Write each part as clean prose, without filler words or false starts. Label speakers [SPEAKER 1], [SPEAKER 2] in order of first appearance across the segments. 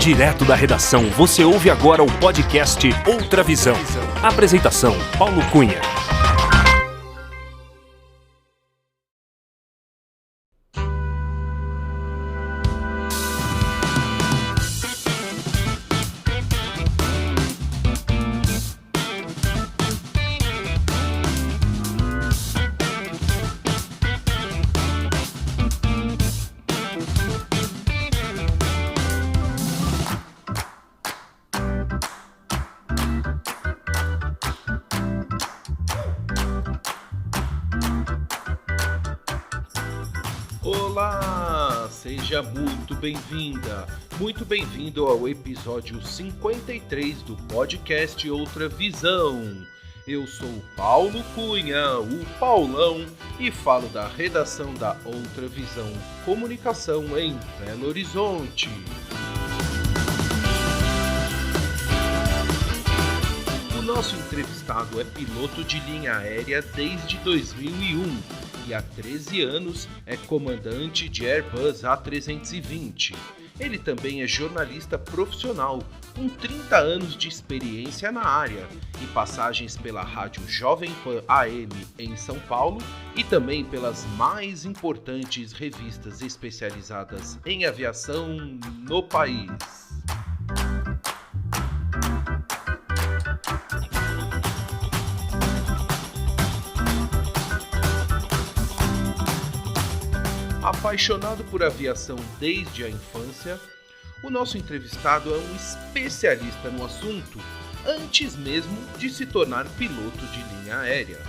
[SPEAKER 1] Direto da redação, você ouve agora o podcast Outra Visão. Apresentação, Paulo Cunha.
[SPEAKER 2] Olá, seja muito bem-vinda, muito bem-vindo ao episódio 53 do podcast Outra Visão. Eu sou o Paulo Cunha, o Paulão, e falo da redação da Outra Visão Comunicação em Belo Horizonte. O nosso entrevistado é piloto de linha aérea desde 2001. E há 13 anos é comandante de Airbus A320. Ele também é jornalista profissional, com 30 anos de experiência na área e passagens pela rádio Jovem Pan AM em São Paulo e também pelas mais importantes revistas especializadas em aviação no país. Apaixonado por aviação desde a infância, o nosso entrevistado é um especialista no assunto antes mesmo de se tornar piloto de linha aérea.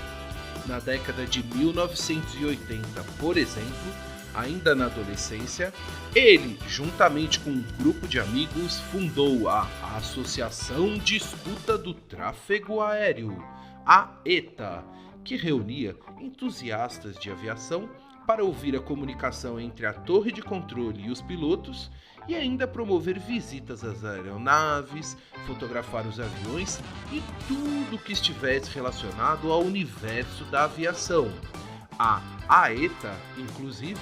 [SPEAKER 2] Na década de 1980, por exemplo, ainda na adolescência, ele, juntamente com um grupo de amigos, fundou a Associação de Escuta do Tráfego Aéreo, a ETA, que reunia entusiastas de aviação para ouvir a comunicação entre a torre de controle e os pilotos e ainda promover visitas às aeronaves, fotografar os aviões e tudo que estivesse relacionado ao universo da aviação. A AETA, inclusive,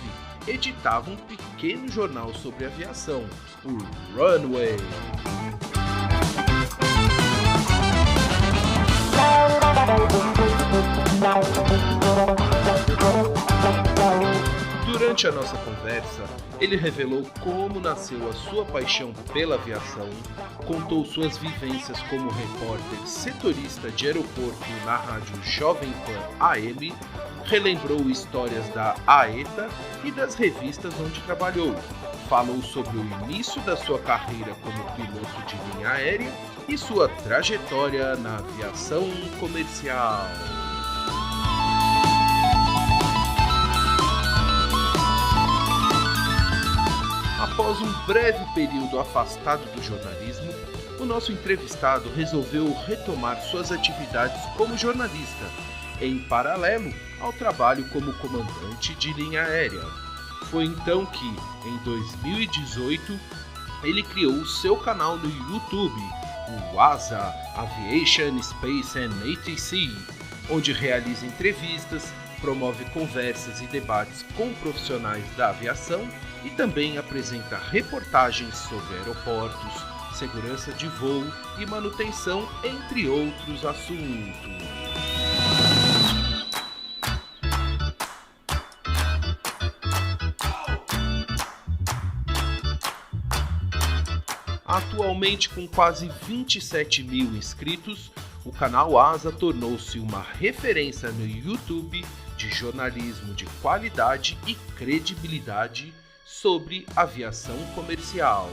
[SPEAKER 2] editava um pequeno jornal sobre aviação, o Runway. Durante a nossa conversa, ele revelou como nasceu a sua paixão pela aviação, contou suas vivências como repórter setorista de aeroporto na rádio Jovem Pan AM, relembrou histórias da AETA e das revistas onde trabalhou, falou sobre o início da sua carreira como piloto de linha aérea e sua trajetória na aviação comercial. Após um breve período afastado do jornalismo, o nosso entrevistado resolveu retomar suas atividades como jornalista, em paralelo ao trabalho como comandante de linha aérea. Foi então que, em 2018, ele criou o seu canal no YouTube, o ASA Aviation Space and ATC, onde realiza entrevistas, promove conversas e debates com profissionais da aviação e também apresenta reportagens sobre aeroportos, segurança de voo e manutenção, entre outros assuntos. Atualmente, com quase 27 mil inscritos, o canal ASA tornou-se uma referência no YouTube de jornalismo de qualidade e credibilidade sobre aviação comercial.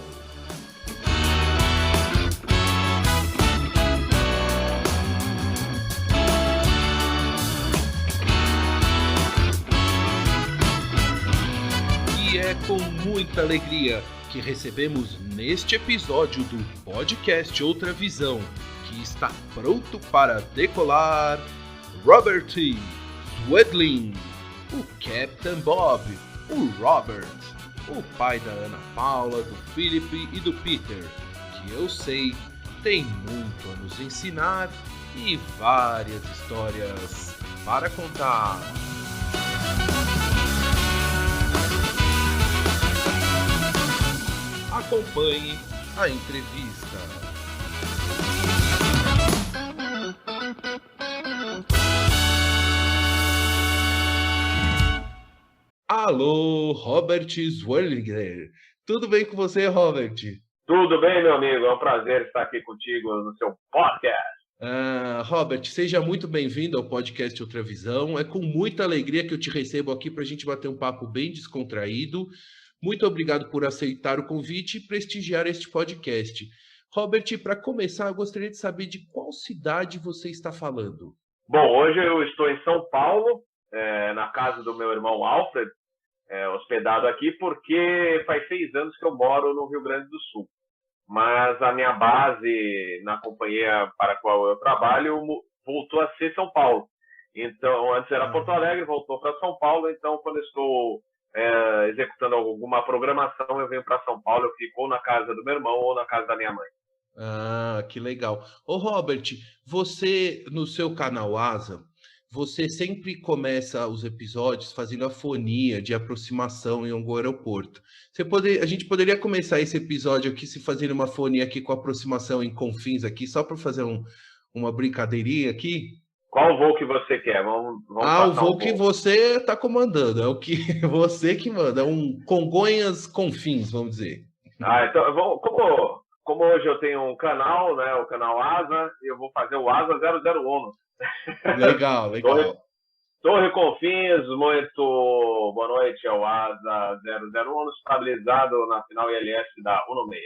[SPEAKER 2] E é com muita alegria que recebemos neste episódio do podcast Outra Visão, que está pronto para decolar, Robert Swedling, o Captain Bob, o Robert, o pai da Ana Paula, do Philip e do Peter, que eu sei tem muito a nos ensinar e várias histórias para contar. Acompanhe a entrevista. Alô, Robert Zwirlinger. Tudo bem com você, Robert?
[SPEAKER 3] Tudo bem, meu amigo. É um prazer estar aqui contigo no seu podcast.
[SPEAKER 2] Robert, seja muito bem-vindo ao podcast Outra Visão. É com muita alegria que eu te recebo aqui para a gente bater um papo bem descontraído. Muito obrigado por aceitar o convite e prestigiar este podcast. Robert, para começar, eu gostaria de saber de qual cidade você está falando.
[SPEAKER 3] Bom, hoje eu estou em São Paulo, na casa do meu irmão Alfred, hospedado aqui, porque faz 6 anos que eu moro no Rio Grande do Sul. Mas a minha base na companhia para a qual eu trabalho voltou a ser São Paulo. Então, antes era Porto Alegre, voltou para São Paulo. Então, quando eu estou executando alguma programação, eu venho para São Paulo, eu fico ou na casa do meu irmão ou na casa da minha mãe.
[SPEAKER 2] Que legal. Ô, Robert, você, no seu canal Asa, você sempre começa os episódios fazendo a fonia de aproximação em algum aeroporto. A gente poderia começar esse episódio aqui se fazendo uma fonia aqui com aproximação em Confins aqui, só para fazer uma brincadeirinha aqui?
[SPEAKER 3] Qual voo que você quer? Vamos
[SPEAKER 2] o voo que você está comandando, é o que você que manda, é um Congonhas Confins, vamos dizer.
[SPEAKER 3] Então, como hoje eu tenho um canal, né, o canal Asa, eu vou fazer o Asa 001.
[SPEAKER 2] Legal.
[SPEAKER 3] Torre Confins, muito boa noite, é o Asa 001, estabilizado na final ILS da 16.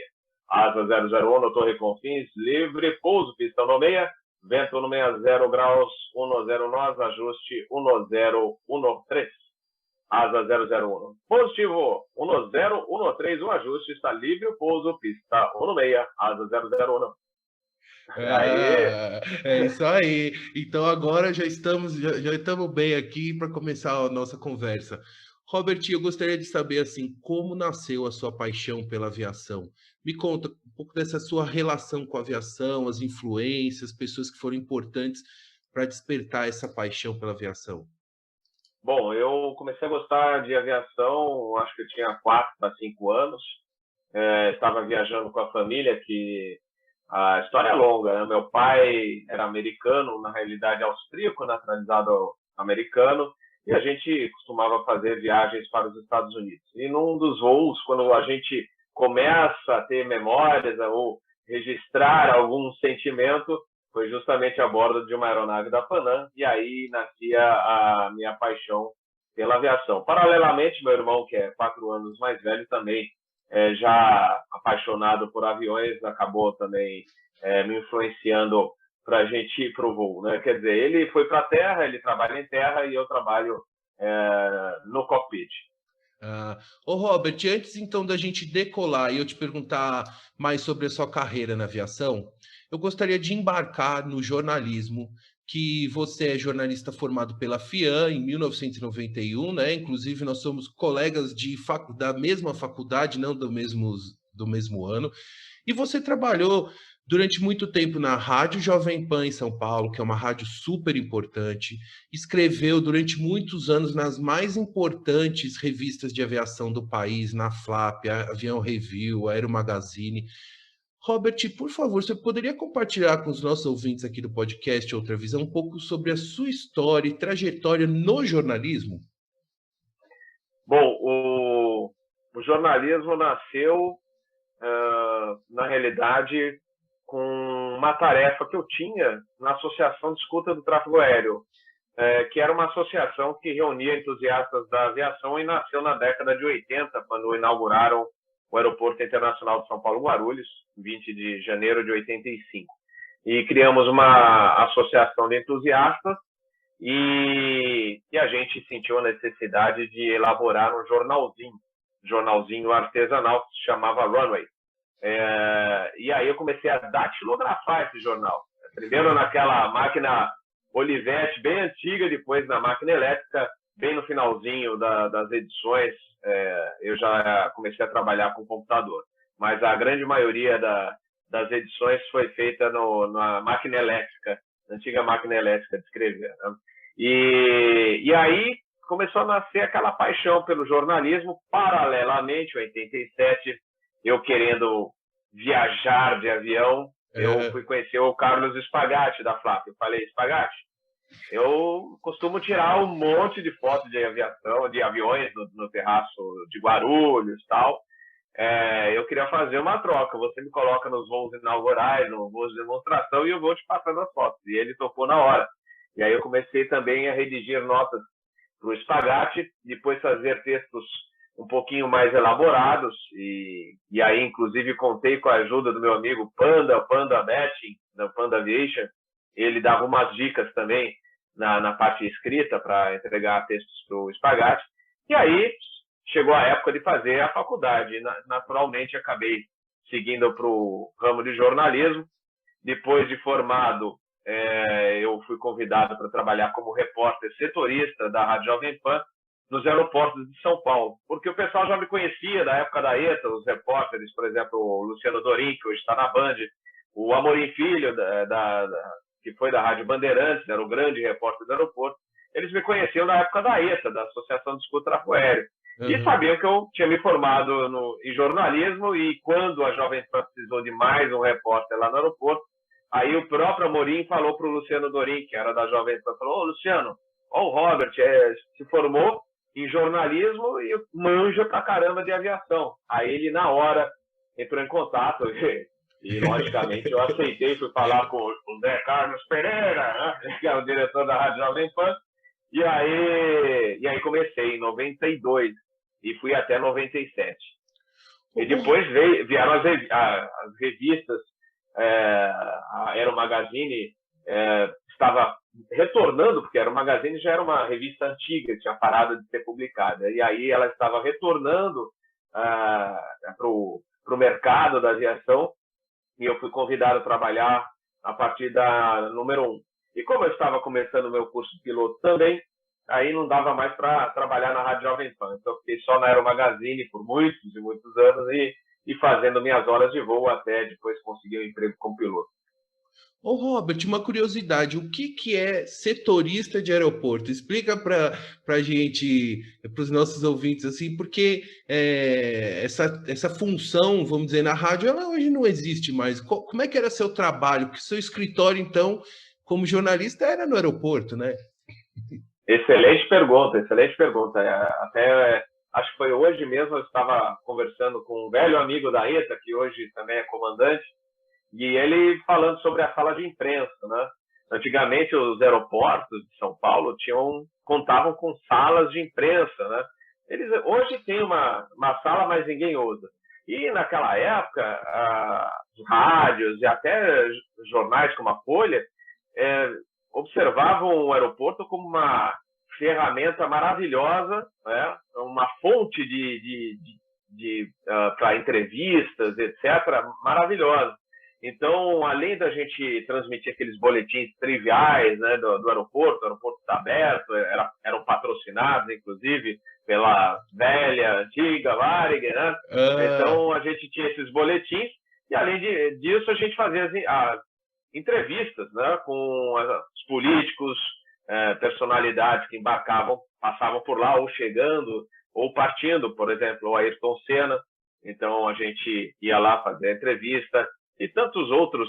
[SPEAKER 3] Asa 001, Torre Confins, livre, pouso, pista 16, vento 160 graus, 10 nós, ajuste 1013. Asa 001. Positivo, 1013, o ajuste está livre, o pouso, pista 16, asa 001.
[SPEAKER 2] É isso aí. Então agora já estamos bem aqui para começar a nossa conversa. Robert, eu gostaria de saber assim, como nasceu a sua paixão pela aviação? Me conta um pouco dessa sua relação com a aviação, as influências, pessoas que foram importantes para despertar essa paixão pela aviação.
[SPEAKER 3] Bom, eu comecei a gostar de aviação, acho que eu tinha 4 para 5 anos. Estava viajando com a família, que a história é longa, né? Meu pai era americano, na realidade austríaco, naturalizado americano, e a gente costumava fazer viagens para os Estados Unidos. E num dos voos, quando a gente começa a ter memórias ou registrar algum sentimento, foi justamente a bordo de uma aeronave da Panam, e aí nascia a minha paixão pela aviação. Paralelamente, meu irmão, que é 4 anos mais velho, também já apaixonado por aviões, acabou também me influenciando para a gente ir para o voo, né? Quer dizer, ele foi para a terra, ele trabalha em terra e eu trabalho no cockpit.
[SPEAKER 2] Robert, antes então da gente decolar e eu te perguntar mais sobre a sua carreira na aviação, eu gostaria de embarcar no jornalismo, que você é jornalista formado pela FIAM em 1991, né? Inclusive nós somos colegas da mesma faculdade, não do mesmo ano, e você trabalhou durante muito tempo na Rádio Jovem Pan em São Paulo, que é uma rádio super importante, escreveu durante muitos anos nas mais importantes revistas de aviação do país, na Flap, Avião Review, Aero Magazine. Robert, por favor, você poderia compartilhar com os nossos ouvintes aqui do podcast Outra Visão um pouco sobre a sua história e trajetória no jornalismo?
[SPEAKER 3] Bom, o jornalismo nasceu, na realidade, com uma tarefa que eu tinha na Associação de Escuta do Tráfego Aéreo, que era uma associação que reunia entusiastas da aviação e nasceu na década de 80, quando inauguraram o Aeroporto Internacional de São Paulo Guarulhos, 20 de janeiro de 85. E criamos uma associação de entusiastas e a gente sentiu a necessidade de elaborar um jornalzinho artesanal que se chamava Runway. E aí eu comecei a datilografar esse jornal. Primeiro naquela máquina Olivetti bem antiga, depois na máquina elétrica, bem no finalzinho das edições, eu já comecei a trabalhar com computador. Mas a grande maioria das edições foi feita na máquina elétrica, na antiga máquina elétrica de escrever, né? E aí começou a nascer aquela paixão pelo jornalismo. Paralelamente, em 87, eu querendo viajar de avião, eu fui conhecer o Carlos Spagatti, da Flap. Eu falei, Spagatti, eu costumo tirar um monte de fotos de aviação, de aviões no terraço de Guarulhos e tal. Eu queria fazer uma troca. Você me coloca nos voos inaugurais, nos voos de demonstração, e eu vou te passando as fotos. E ele topou na hora. E aí eu comecei também a redigir notas para o Spagatti, depois fazer textos um pouquinho mais elaborados, e aí, inclusive, contei com a ajuda do meu amigo Panda Betting, da Panda Aviation. Ele dava umas dicas também na parte escrita para entregar textos para o Spagatti. E aí chegou a época de fazer a faculdade. Naturalmente, acabei seguindo para o ramo de jornalismo. Depois de formado, eu fui convidado para trabalhar como repórter setorista da Rádio Jovem Pan nos aeroportos de São Paulo, porque o pessoal já me conhecia da época da ETA, os repórteres, por exemplo, o Luciano Dorim, que hoje está na Band, o Amorim Filho, que foi da Rádio Bandeirantes, era o grande repórter do aeroporto. Eles me conheciam da época da ETA, da Associação de Escuta Aéreo, e sabiam que eu tinha me formado em jornalismo, e quando a Jovem Pan precisou de mais um repórter lá no aeroporto, aí o próprio Amorim falou para o Luciano Dorim, que era da Jovem Pan, falou, Luciano, o Robert se formou em jornalismo e manja pra caramba de aviação. Aí ele, na hora, entrou em contato e logicamente, eu aceitei, fui falar com o Zé Carlos Pereira, né, que é o diretor da Rádio Jovem Pan, e aí comecei em 92 e fui até 97. E depois vieram as revistas, a Aero Magazine estava retornando, porque a Aero Magazine já era uma revista antiga, tinha parado de ser publicada, e aí ela estava retornando para o mercado da aviação, e eu fui convidado a trabalhar a partir da número 1. E como eu estava começando o meu curso de piloto também, aí não dava mais para trabalhar na Rádio Jovem Pan. Então, eu fiquei só na Aero Magazine por muitos e muitos anos e fazendo minhas horas de voo até depois conseguir um emprego como piloto.
[SPEAKER 2] Ô Robert, uma curiosidade, o que é setorista de aeroporto? Explica para a gente, para os nossos ouvintes, assim, porque essa função, vamos dizer, na rádio, ela hoje não existe mais. Como é que era seu trabalho? Porque seu escritório, então, como jornalista, era no aeroporto, né?
[SPEAKER 3] Excelente pergunta, excelente pergunta. Até acho que foi hoje mesmo, eu estava conversando com um velho amigo da ETA, que hoje também é comandante, e ele falando sobre a sala de imprensa, né? Antigamente, os aeroportos de São Paulo contavam com salas de imprensa, né? Eles hoje têm uma sala, mas ninguém usa. E naquela época, os rádios e até jornais como a Folha observavam o aeroporto como uma ferramenta maravilhosa, né? Uma fonte para entrevistas, etc., maravilhosa. Então, além da gente transmitir aqueles boletins triviais, né, do aeroporto, o aeroporto está aberto, eram patrocinados, inclusive, pela velha, antiga Varig, né? Então, a gente tinha esses boletins, e além disso, a gente fazia as entrevistas, né, com os políticos, personalidades que passavam por lá, ou chegando, ou partindo, por exemplo, o Ayrton Senna. Então, a gente ia lá fazer a entrevista, e tantos outros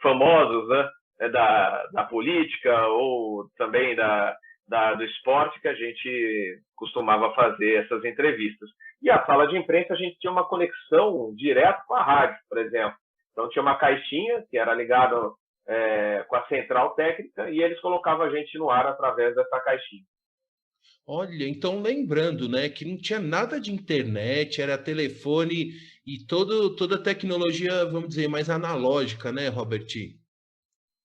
[SPEAKER 3] famosos, né, da política ou também do esporte, que a gente costumava fazer essas entrevistas. E a sala de imprensa, a gente tinha uma conexão direta com a rádio, por exemplo. Então, tinha uma caixinha que era ligada com a central técnica, e eles colocavam a gente no ar através dessa caixinha.
[SPEAKER 2] Olha, então lembrando, né, que não tinha nada de internet, era telefone e toda a tecnologia, vamos dizer, mais analógica, né, Robert?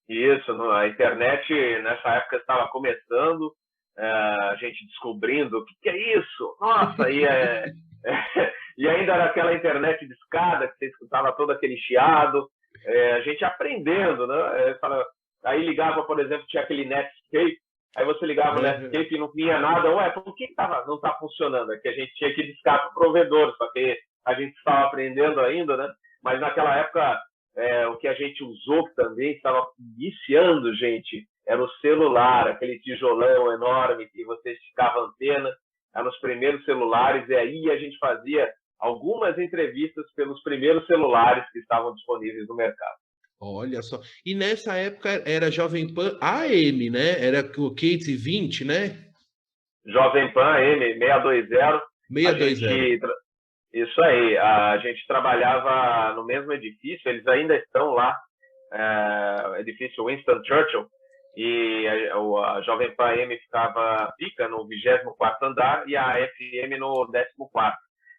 [SPEAKER 3] Isso, a internet nessa época estava começando, a gente descobrindo o que é isso, nossa, e ainda era aquela internet de escada, que você escutava todo aquele chiado, a gente aprendendo, né? Aí ligava, por exemplo, tinha aquele Netscape. Aí você ligava no Netscape e não vinha nada. Ué, por que não está funcionando? É que a gente tinha que discar para o provedor, só que a gente estava aprendendo ainda, né? Mas naquela época, o que a gente usou que também estava iniciando, gente, era o celular, aquele tijolão enorme que você esticava a antena, eram os primeiros celulares, e aí a gente fazia algumas entrevistas pelos primeiros celulares que estavam disponíveis no mercado.
[SPEAKER 2] Olha só. E nessa época era Jovem Pan AM, né? Era o 520, né?
[SPEAKER 3] Jovem Pan AM 620.
[SPEAKER 2] 620.
[SPEAKER 3] Isso aí. A gente trabalhava no mesmo edifício, eles ainda estão lá, edifício Winston Churchill, e a Jovem Pan AM fica no 24º andar e a FM no 14º.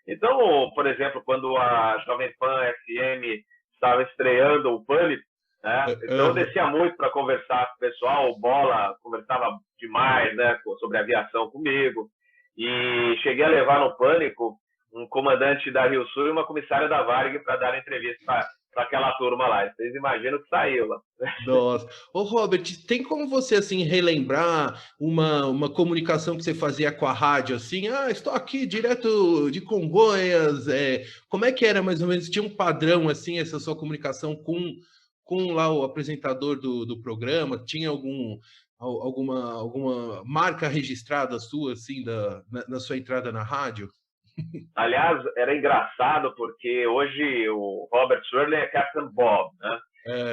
[SPEAKER 3] Então, por exemplo, quando a Jovem Pan FM estava estreando o Pânico, né? Então eu descia muito para conversar com o pessoal, o Bola conversava demais, né, sobre aviação comigo, e cheguei a levar no Pânico um comandante da Rio Sul e uma comissária da Varig para dar entrevista para aquela turma lá. Vocês imaginam que saiu lá.
[SPEAKER 2] Nossa. Ô, Robert, tem como você, assim, relembrar uma comunicação que você fazia com a rádio, assim? Estou aqui direto de Congonhas. Como é que era, mais ou menos? Tinha um padrão, assim, essa sua comunicação com lá o apresentador do programa? Tinha alguma marca registrada sua, assim, na sua entrada na rádio?
[SPEAKER 3] Aliás, era engraçado porque hoje o Robert Swirling é Captain Bob, né?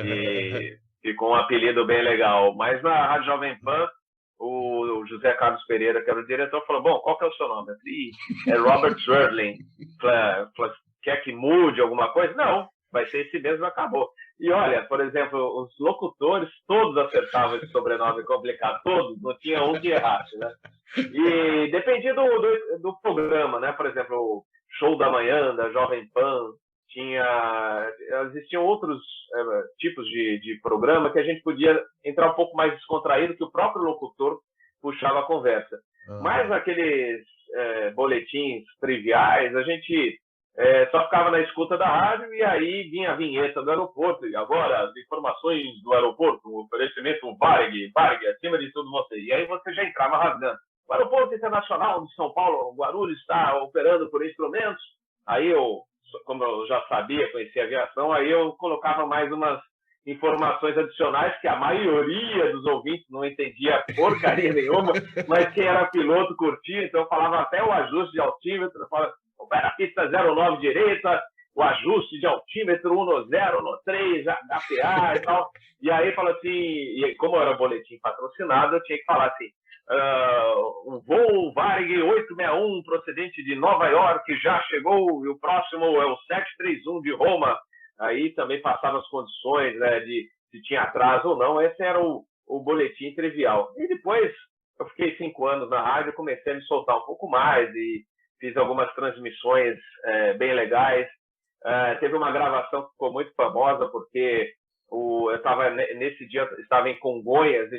[SPEAKER 3] E ficou um apelido bem legal. Mas na Rádio Jovem Pan, o José Carlos Pereira, que era o diretor, falou: bom, qual que é o seu nome? Eu falei: é Robert Swirling. Quer que mude alguma coisa? Não, vai ser esse mesmo, acabou. E olha, por exemplo, os locutores todos acertavam esse sobrenome complicado, todos, não tinha um que errasse, né? E dependia do programa, né? Por exemplo, o Show da Manhã, da Jovem Pan, existiam outros tipos de programa que a gente podia entrar um pouco mais descontraído, que o próprio locutor puxava a conversa. Mas naqueles boletins triviais, a gente só ficava na escuta da rádio e aí vinha a vinheta do aeroporto. E agora, as informações do aeroporto, o oferecimento Varig, acima de tudo você. E aí você já entrava rasgando. O Aeroporto Internacional de São Paulo, Guarulhos, está operando por instrumentos. Aí como eu já sabia, conhecia a aviação, aí eu colocava mais umas informações adicionais que a maioria dos ouvintes não entendia porcaria nenhuma, mas quem era piloto curtia, então eu falava até o ajuste de altímetro, eu falava: opera a pista 09 direita, o ajuste de altímetro 10 no 3, HPA e tal. E aí fala assim, e como era boletim patrocinado, eu tinha que falar assim: um voo Varig 861 procedente de Nova York já chegou, e o próximo é o 731 de Roma. Aí também passava as condições, né, de se tinha atraso ou não. Esse era o boletim trivial. E depois eu fiquei 5 anos na rádio, comecei a me soltar um pouco mais e fiz algumas transmissões bem legais. Teve uma gravação que ficou muito famosa, porque eu estava nesse dia, estava em Congonhas e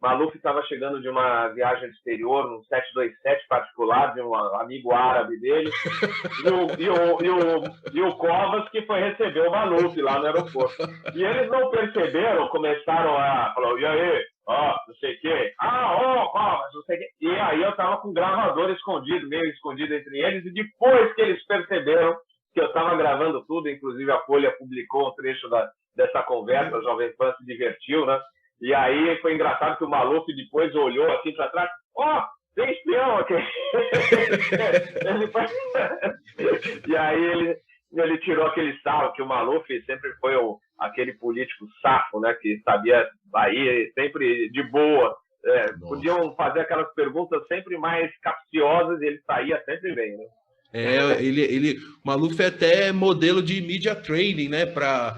[SPEAKER 3] Maluf estava chegando de uma viagem do exterior, num 727 particular, de um amigo árabe dele, e o Covas que foi receber o Maluf lá no aeroporto. E eles não perceberam, começaram a falar: e aí, não sei o quê, Covas, não sei o quê. E aí eu estava com o gravador escondido, meio escondido entre eles, e depois que eles perceberam que eu estava gravando tudo, inclusive a Folha publicou um trecho dessa conversa, a Jovem Pan se divertiu, né? E aí foi engraçado que o Maluf depois olhou assim para trás: tem espião aqui. E aí ele tirou aquele sarro, que o Maluf sempre foi aquele político safo, né, que sabia aí sempre de boa. Podiam fazer aquelas perguntas sempre mais capciosas e ele saía sempre bem, né?
[SPEAKER 2] O Maluf é até modelo de media training, né, para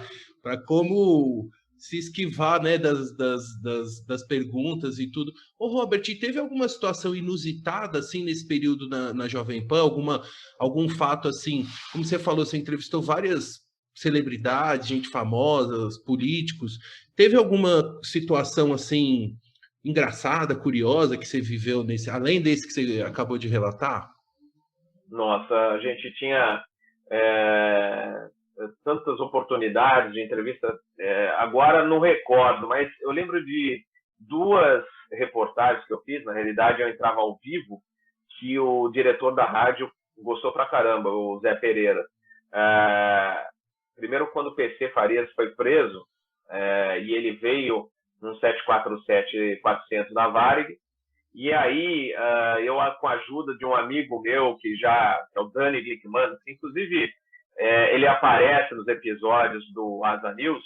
[SPEAKER 2] como se esquivar, né, das perguntas e tudo. Ô, Robert, teve alguma situação inusitada, assim, nesse período na Jovem Pan? Algum fato, assim, como você falou, você entrevistou várias celebridades, gente famosa, políticos. Teve alguma situação, assim, engraçada, curiosa que você viveu além desse que você acabou de relatar?
[SPEAKER 3] Nossa, a gente tinha tantas oportunidades de entrevista, agora não recordo, mas eu lembro de 2 reportagens que eu fiz. Na realidade, eu entrava ao vivo, que o diretor da rádio gostou pra caramba, o Zé Pereira. Primeiro, quando o PC Farias foi preso, e ele veio num 747-400 da Varig, E aí, eu, com a ajuda de um amigo meu, que é o Dani Glickman, que inclusive ele aparece nos episódios do Asa News,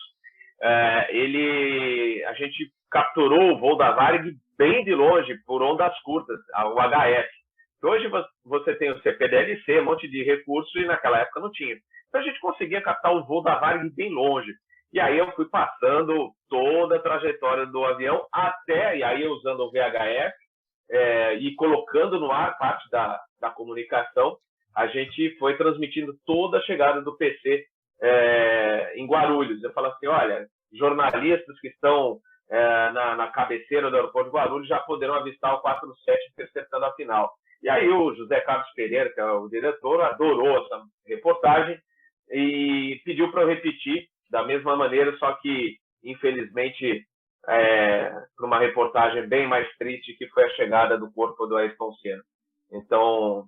[SPEAKER 3] a gente capturou o voo da Varig bem de longe, por ondas curtas, o HF. Hoje você tem o CPDLC, um monte de recursos, e naquela época não tinha. Então a gente conseguia captar o voo da Varig bem longe. E aí eu fui passando toda a trajetória do avião até, e aí usando o VHF, e colocando no ar parte da comunicação, a gente foi transmitindo toda a chegada do PC em Guarulhos. Eu falo assim, olha, jornalistas que estão na cabeceira do aeroporto de Guarulhos já poderão avistar o 47 interceptando a final. E aí o José Carlos Pereira, que é o diretor, adorou essa reportagem e pediu para eu repetir da mesma maneira, só que, infelizmente, para uma reportagem bem mais triste, que foi a chegada do corpo do Ayrton Senna. Então,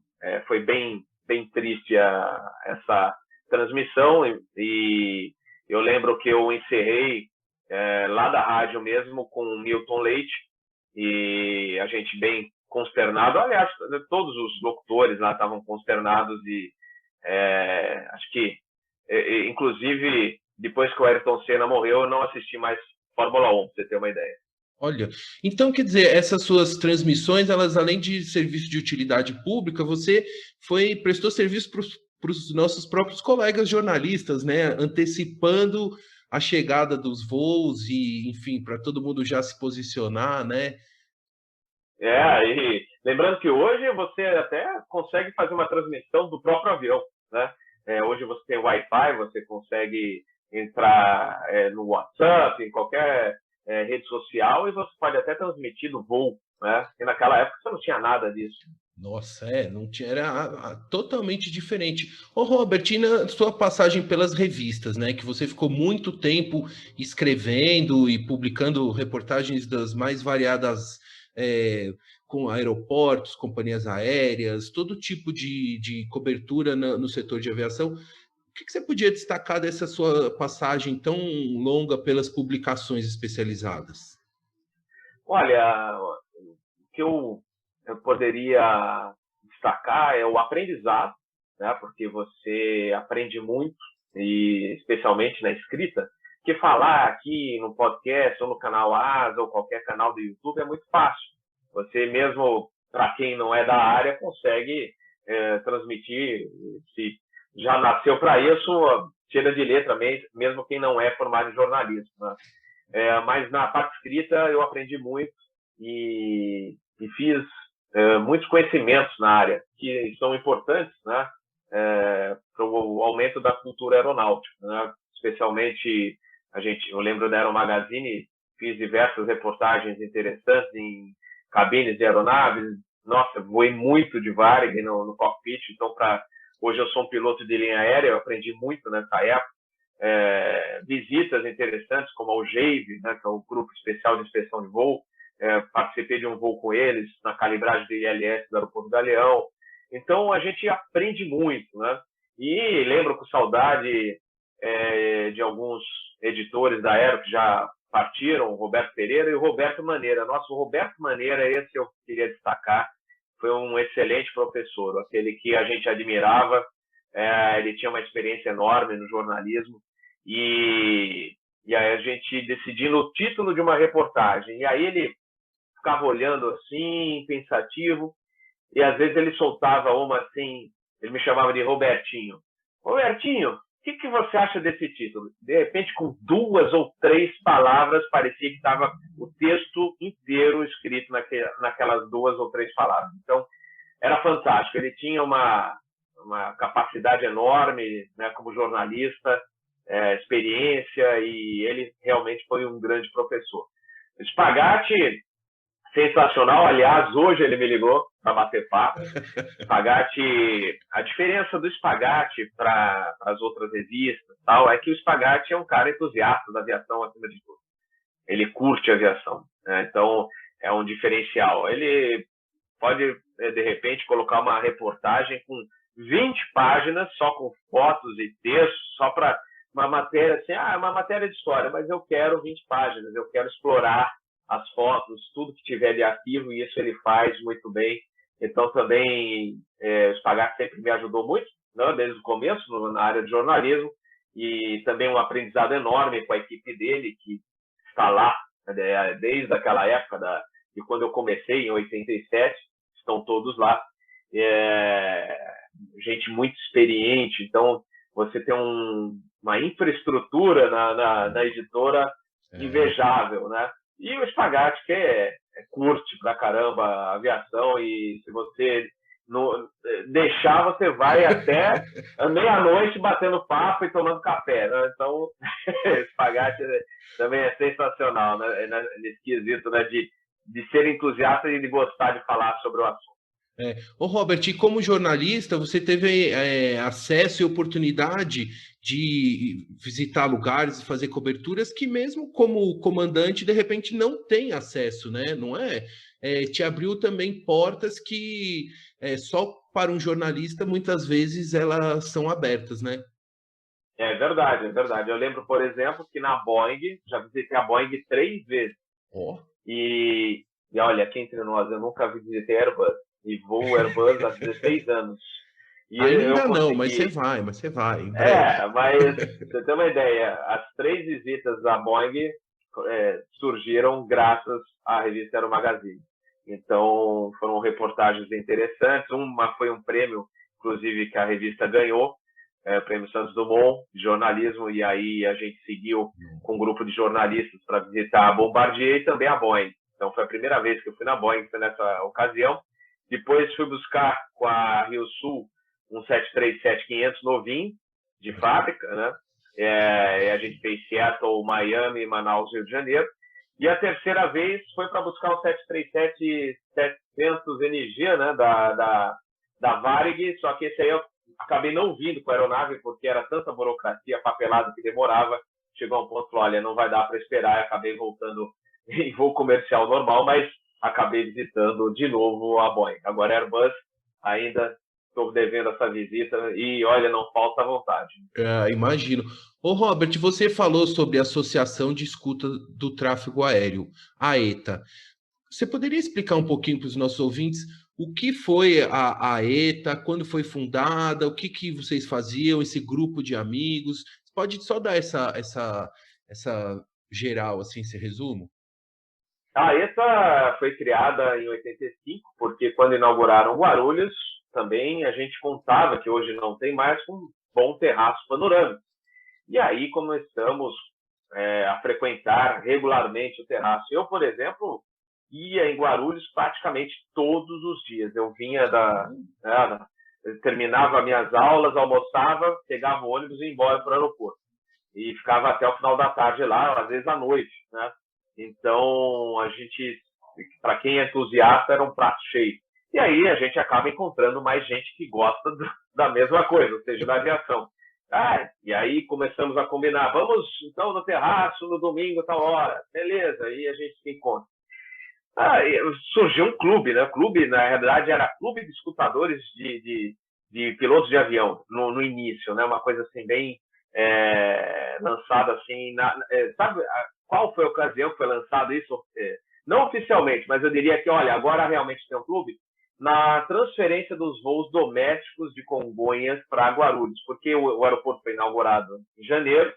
[SPEAKER 3] foi bem triste essa transmissão, e eu lembro que eu encerrei lá da rádio mesmo com o Milton Leite, e a gente bem consternado. Aliás, todos os locutores lá estavam consternados, e acho que, inclusive, depois que o Ayrton Senna morreu, eu não assisti mais Fórmula 1, para você ter uma ideia.
[SPEAKER 2] Olha, então quer dizer, essas suas transmissões, elas além de serviço de utilidade pública, você prestou serviço para os nossos próprios colegas jornalistas, né? Antecipando a chegada dos voos e, enfim, para todo mundo já se posicionar, né?
[SPEAKER 3] E lembrando que hoje você até consegue fazer uma transmissão do próprio avião, né? Hoje você tem Wi-Fi, você consegue entrar no WhatsApp, em qualquer rede social, e você pode até transmitir no voo, né? E naquela época você não tinha nada disso.
[SPEAKER 2] Nossa, não tinha, era totalmente diferente. Ô Robert, e na sua passagem pelas revistas, né, que você ficou muito tempo escrevendo e publicando reportagens das mais variadas, com aeroportos, companhias aéreas, todo tipo de cobertura no setor de aviação. O que você podia destacar dessa sua passagem tão longa pelas publicações especializadas?
[SPEAKER 3] Olha, o que eu poderia destacar é o aprendizado, né? Porque você aprende muito, e especialmente na escrita, que falar aqui no podcast ou no canal Asa ou qualquer canal do YouTube é muito fácil. Você mesmo, para quem não é da área, consegue transmitir. Se já nasceu para isso, tira de letra mesmo quem não é formado em jornalismo, né? Mas na parte escrita eu aprendi muito e fiz muitos conhecimentos na área que são importantes, né, para o aumento da cultura aeronáutica, né? Especialmente eu lembro da Aero Magazine, fiz diversas reportagens interessantes em cabines de aeronaves. Nossa, voei muito de Varig no cockpit, então hoje eu sou um piloto de linha aérea, eu aprendi muito nessa época. Visitas interessantes como o GEIV, né, que é o Grupo Especial de Inspeção de Voo. Participei de um voo com eles na calibragem do ILS do Aeroporto do Galeão. Então a gente aprende muito, né? E lembro com saudade de alguns editores da Aero que já partiram, o Roberto Pereira e o Roberto Maneira. Nossa, o Roberto Maneira, esse eu queria destacar, foi um excelente professor, aquele que a gente admirava. Ele tinha uma experiência enorme no jornalismo, e aí a gente decidindo o título de uma reportagem, e aí ele ficava olhando assim, pensativo, e às vezes ele soltava uma assim, ele me chamava de Robertinho. Robertinho, o que você acha desse título? De repente, com 2 ou 3 palavras, parecia que estava o texto inteiro escrito naquelas 2 ou 3 palavras. Então, era fantástico. Ele tinha uma capacidade enorme, né, como jornalista, experiência, e ele realmente foi um grande professor. Spagatti, sensacional. Aliás, hoje ele me ligou para bater papo. Spagatti, a diferença do Spagatti para as outras revistas tal, é que o Spagatti é um cara entusiasta da aviação acima de tudo. Ele curte a aviação, né? Então é um diferencial. Ele pode, de repente, colocar uma reportagem com 20 páginas, só com fotos e textos, só para uma matéria assim, uma matéria de história, mas eu quero 20 páginas, eu quero explorar as fotos, tudo que tiver de arquivo, e isso ele faz muito bem. Então, também, o Spagatti sempre me ajudou muito, né, desde o começo, na área de jornalismo, e também um aprendizado enorme com a equipe dele, que está lá, né, desde aquela época, de quando eu comecei, em 87, estão todos lá. Gente muito experiente, então você tem uma infraestrutura na editora invejável, né? E o Spagatti, que curte pra caramba a aviação, e se você não deixar, você vai até meia-noite batendo papo e tomando café, né? Então, o Spagatti também é sensacional, né? Nesse quesito, né? De ser entusiasta e de gostar de falar sobre o assunto.
[SPEAKER 2] Ô Robert, e como jornalista, você teve acesso e oportunidade de visitar lugares e fazer coberturas que mesmo como comandante, de repente, não tem acesso, né? Não é? Te abriu também portas que só para um jornalista, muitas vezes, elas são abertas, né?
[SPEAKER 3] É verdade, é verdade. Eu lembro, por exemplo, que na Boeing, já visitei a Boeing 3 vezes.
[SPEAKER 2] Oh.
[SPEAKER 3] E olha, aqui entre nós, eu nunca visitei Airbus. E voo Airbus há 16 anos. E
[SPEAKER 2] ainda não, mas você vai, em breve.
[SPEAKER 3] Mas você tem uma ideia, as 3 visitas da Boeing surgiram graças à revista Aero Magazine. Então, foram reportagens interessantes. Uma foi um prêmio, inclusive, que a revista ganhou, Prêmio Santos Dumont, de jornalismo, e aí a gente seguiu com um grupo de jornalistas para visitar a Bombardier e também a Boeing. Então, foi a primeira vez que eu fui na Boeing, foi nessa ocasião. Depois fui buscar com a Rio Sul um 737-500 novinho, de fábrica, né? A gente fez Seattle, Miami, Manaus, Rio de Janeiro. E a terceira vez foi para buscar o 737-700NG, né? Da Varig, só que esse aí eu acabei não vindo com a aeronave, porque era tanta burocracia, papelada que demorava. Chegou a um ponto, olha, não vai dar para esperar, e acabei voltando em voo comercial normal, mas acabei visitando de novo a Boeing. Agora Airbus, ainda estou devendo essa visita e, olha, não falta vontade.
[SPEAKER 2] Imagino. Ô Robert, você falou sobre a Associação de Escuta do Tráfego Aéreo, a ETA. Você poderia explicar um pouquinho para os nossos ouvintes o que foi a ETA, quando foi fundada, o que vocês faziam, esse grupo de amigos? Você pode só dar essa geral, assim, esse resumo?
[SPEAKER 3] A ETA foi criada em 85, porque quando inauguraram Guarulhos, também a gente contava, que hoje não tem mais, com um bom terraço panorâmico. E aí começamos a frequentar regularmente o terraço. Eu, por exemplo, ia em Guarulhos praticamente todos os dias. Eu vinha eu terminava minhas aulas, almoçava, pegava o ônibus e ia embora para o aeroporto. E ficava até o final da tarde lá, às vezes à noite, né? Então, a gente, para quem é entusiasta, era um prato cheio. E aí a gente acaba encontrando mais gente que gosta da mesma coisa, ou seja, da aviação. E aí começamos a combinar, vamos então no terraço no domingo, tal hora. Beleza, aí a gente se encontra. Surgiu um clube, né? O clube, na realidade, era clube de escutadores de pilotos de avião, no início, né? Uma coisa assim, bem lançada assim. Sabe qual foi a ocasião que foi lançado isso? Não oficialmente, mas eu diria que, olha, agora realmente tem um clube, na transferência dos voos domésticos de Congonhas para Guarulhos, porque o aeroporto foi inaugurado em janeiro,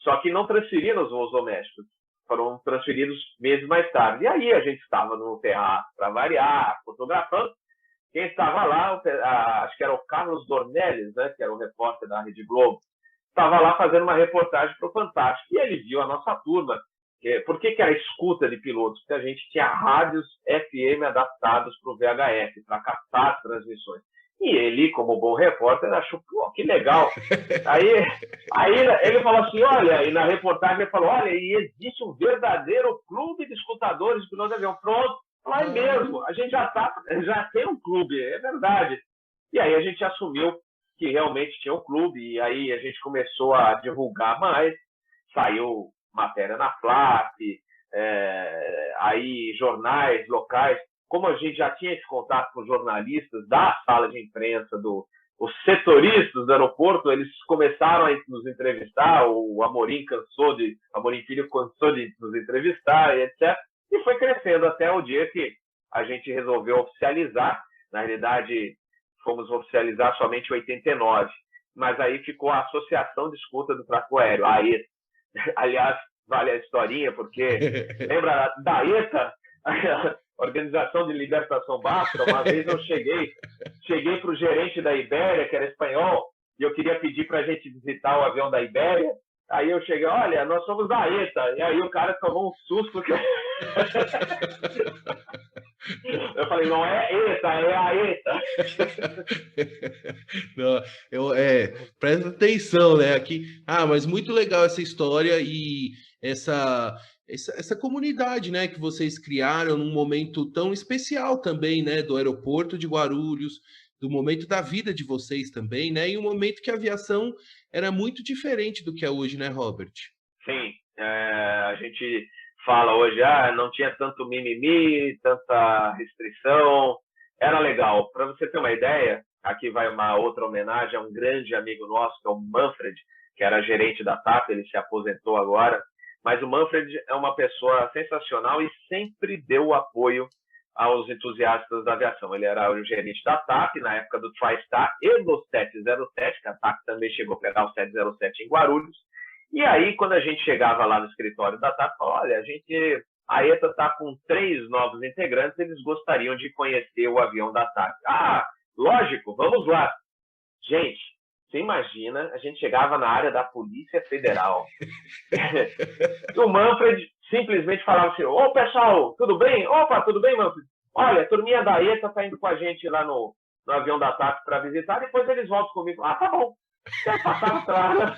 [SPEAKER 3] só que não transferiram os voos domésticos, foram transferidos meses mais tarde. E aí a gente estava no terraço para variar, fotografando. Quem estava lá, acho que era o Carlos Dornelles, né, que era o repórter da Rede Globo, estava lá fazendo uma reportagem para o Fantástico, e ele viu a nossa turma. Por que era escuta de pilotos? Porque a gente tinha rádios FM adaptados para o VHF, para captar as transmissões. E ele, como bom repórter, achou, pô, que legal. Aí ele falou assim, olha, e na reportagem ele falou, olha, e existe um verdadeiro clube de escutadores de pilotos de avião. Pronto, lá é mesmo, a gente já tem um clube, é verdade. E aí a gente assumiu que realmente tinha um clube, e aí a gente começou a divulgar mais, saiu matéria na FLAP, aí jornais locais. Como a gente já tinha esse contato com jornalistas da sala de imprensa, os setoristas do aeroporto, eles começaram a nos entrevistar, o Amorim Filho cansou de nos entrevistar, e etc. E foi crescendo até o dia que a gente resolveu oficializar. Na realidade, fomos oficializar somente em 89. Mas aí ficou a Associação de Escuta do Tráfego Aéreo, a AETA. Aliás, vale a historinha, porque lembra da ETA, a Organização de Libertação Básica? Uma vez eu cheguei para o gerente da Ibéria, que era espanhol, e eu queria pedir para a gente visitar o avião da Ibéria. Aí eu cheguei, olha, nós somos da ETA. E aí o cara tomou um susto, porque... Eu falei, não é ETA, é a ETA.
[SPEAKER 2] Não, presta atenção, né? Aqui, mas muito legal essa história e essa comunidade, né, que vocês criaram num momento tão especial também, né, do aeroporto de Guarulhos, do momento da vida de vocês também, né, e um momento que a aviação era muito diferente do que é hoje, né, Robert?
[SPEAKER 3] Sim, a gente fala hoje, não tinha tanto mimimi, tanta restrição, era legal. Para você ter uma ideia, aqui vai uma outra homenagem a um grande amigo nosso, que é o Manfred, que era gerente da TAP, ele se aposentou agora, mas o Manfred é uma pessoa sensacional e sempre deu apoio aos entusiastas da aviação. Ele era o gerente da TAP na época do TriStar e do 707, que a TAP também chegou a pegar o 707 em Guarulhos. E aí, quando a gente chegava lá no escritório da TAP, olha, a ETA está com 3 novos integrantes, eles gostariam de conhecer o avião da TAP. Lógico, vamos lá. Gente, você imagina, a gente chegava na área da Polícia Federal. O Manfred simplesmente falava assim, ô pessoal, tudo bem? Opa, tudo bem, Manfred? Olha, a turminha da ETA está indo com a gente lá no avião da TAP para visitar, depois eles voltam comigo. Tá bom. Passaram pra...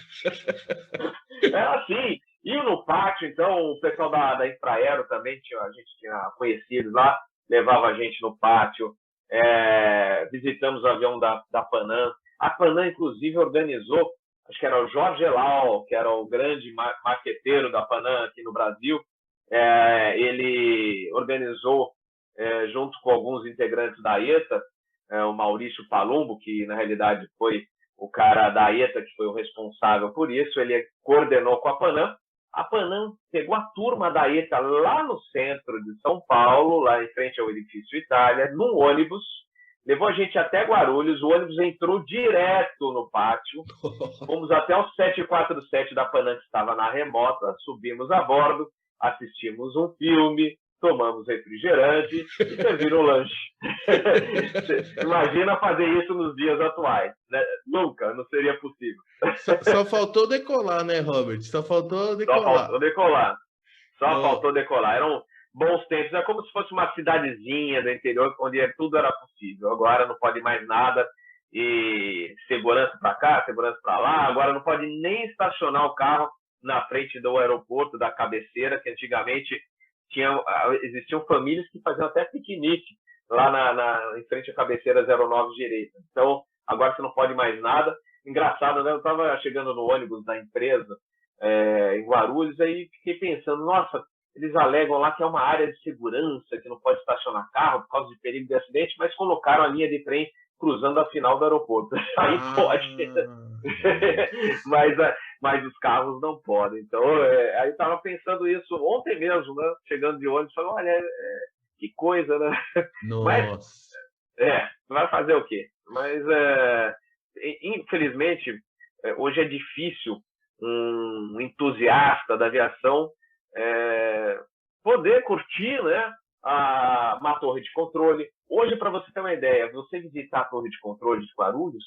[SPEAKER 3] Era assim. E no pátio, então, o pessoal da Infraero também, a gente tinha conhecidos lá, levava a gente no pátio, visitamos o avião da Panam. A Panam, inclusive, organizou, acho que era o Jorge Elal, que era o grande marqueteiro da Panam aqui no Brasil, ele organizou, junto com alguns integrantes da ETA, o Maurício Palumbo, que na realidade foi o cara da ETA que foi o responsável por isso, ele coordenou com a Panam. A Panam pegou a turma da ETA lá no centro de São Paulo, lá em frente ao Edifício Itália, num ônibus, levou a gente até Guarulhos, o ônibus entrou direto no pátio, fomos até o 747 da Panam, que estava na remota, subimos a bordo, assistimos um filme, tomamos refrigerante e serviram o lanche. Imagina fazer isso nos dias atuais, né? Nunca, não seria possível.
[SPEAKER 2] Só faltou decolar, né, Robert? Só faltou decolar.
[SPEAKER 3] Só faltou decolar. Eram bons tempos. É como se fosse uma cidadezinha do interior onde tudo era possível. Agora não pode mais nada. E segurança para cá, segurança para lá. Agora não pode nem estacionar o carro na frente do aeroporto, da cabeceira, que antigamente existiam famílias que faziam até piquenique lá em frente à cabeceira 09 direita. Então, agora você não pode mais nada. Engraçado, né? Eu estava chegando no ônibus da empresa em Guarulhos, aí fiquei pensando, nossa, eles alegam lá que é uma área de segurança, que não pode estacionar carro por causa de perigo de acidente, mas colocaram a linha de trem cruzando a final do aeroporto. Aí pode. Mas os carros não podem. Então, aí estava pensando isso ontem mesmo, né? Chegando de ônibus, falando, olha, que coisa, né?
[SPEAKER 2] Nossa.
[SPEAKER 3] Mas, vai fazer o quê? Mas, infelizmente, hoje é difícil um entusiasta da aviação poder curtir, né, uma torre de controle. Hoje, para você ter uma ideia, você visitar a torre de controle de Guarulhos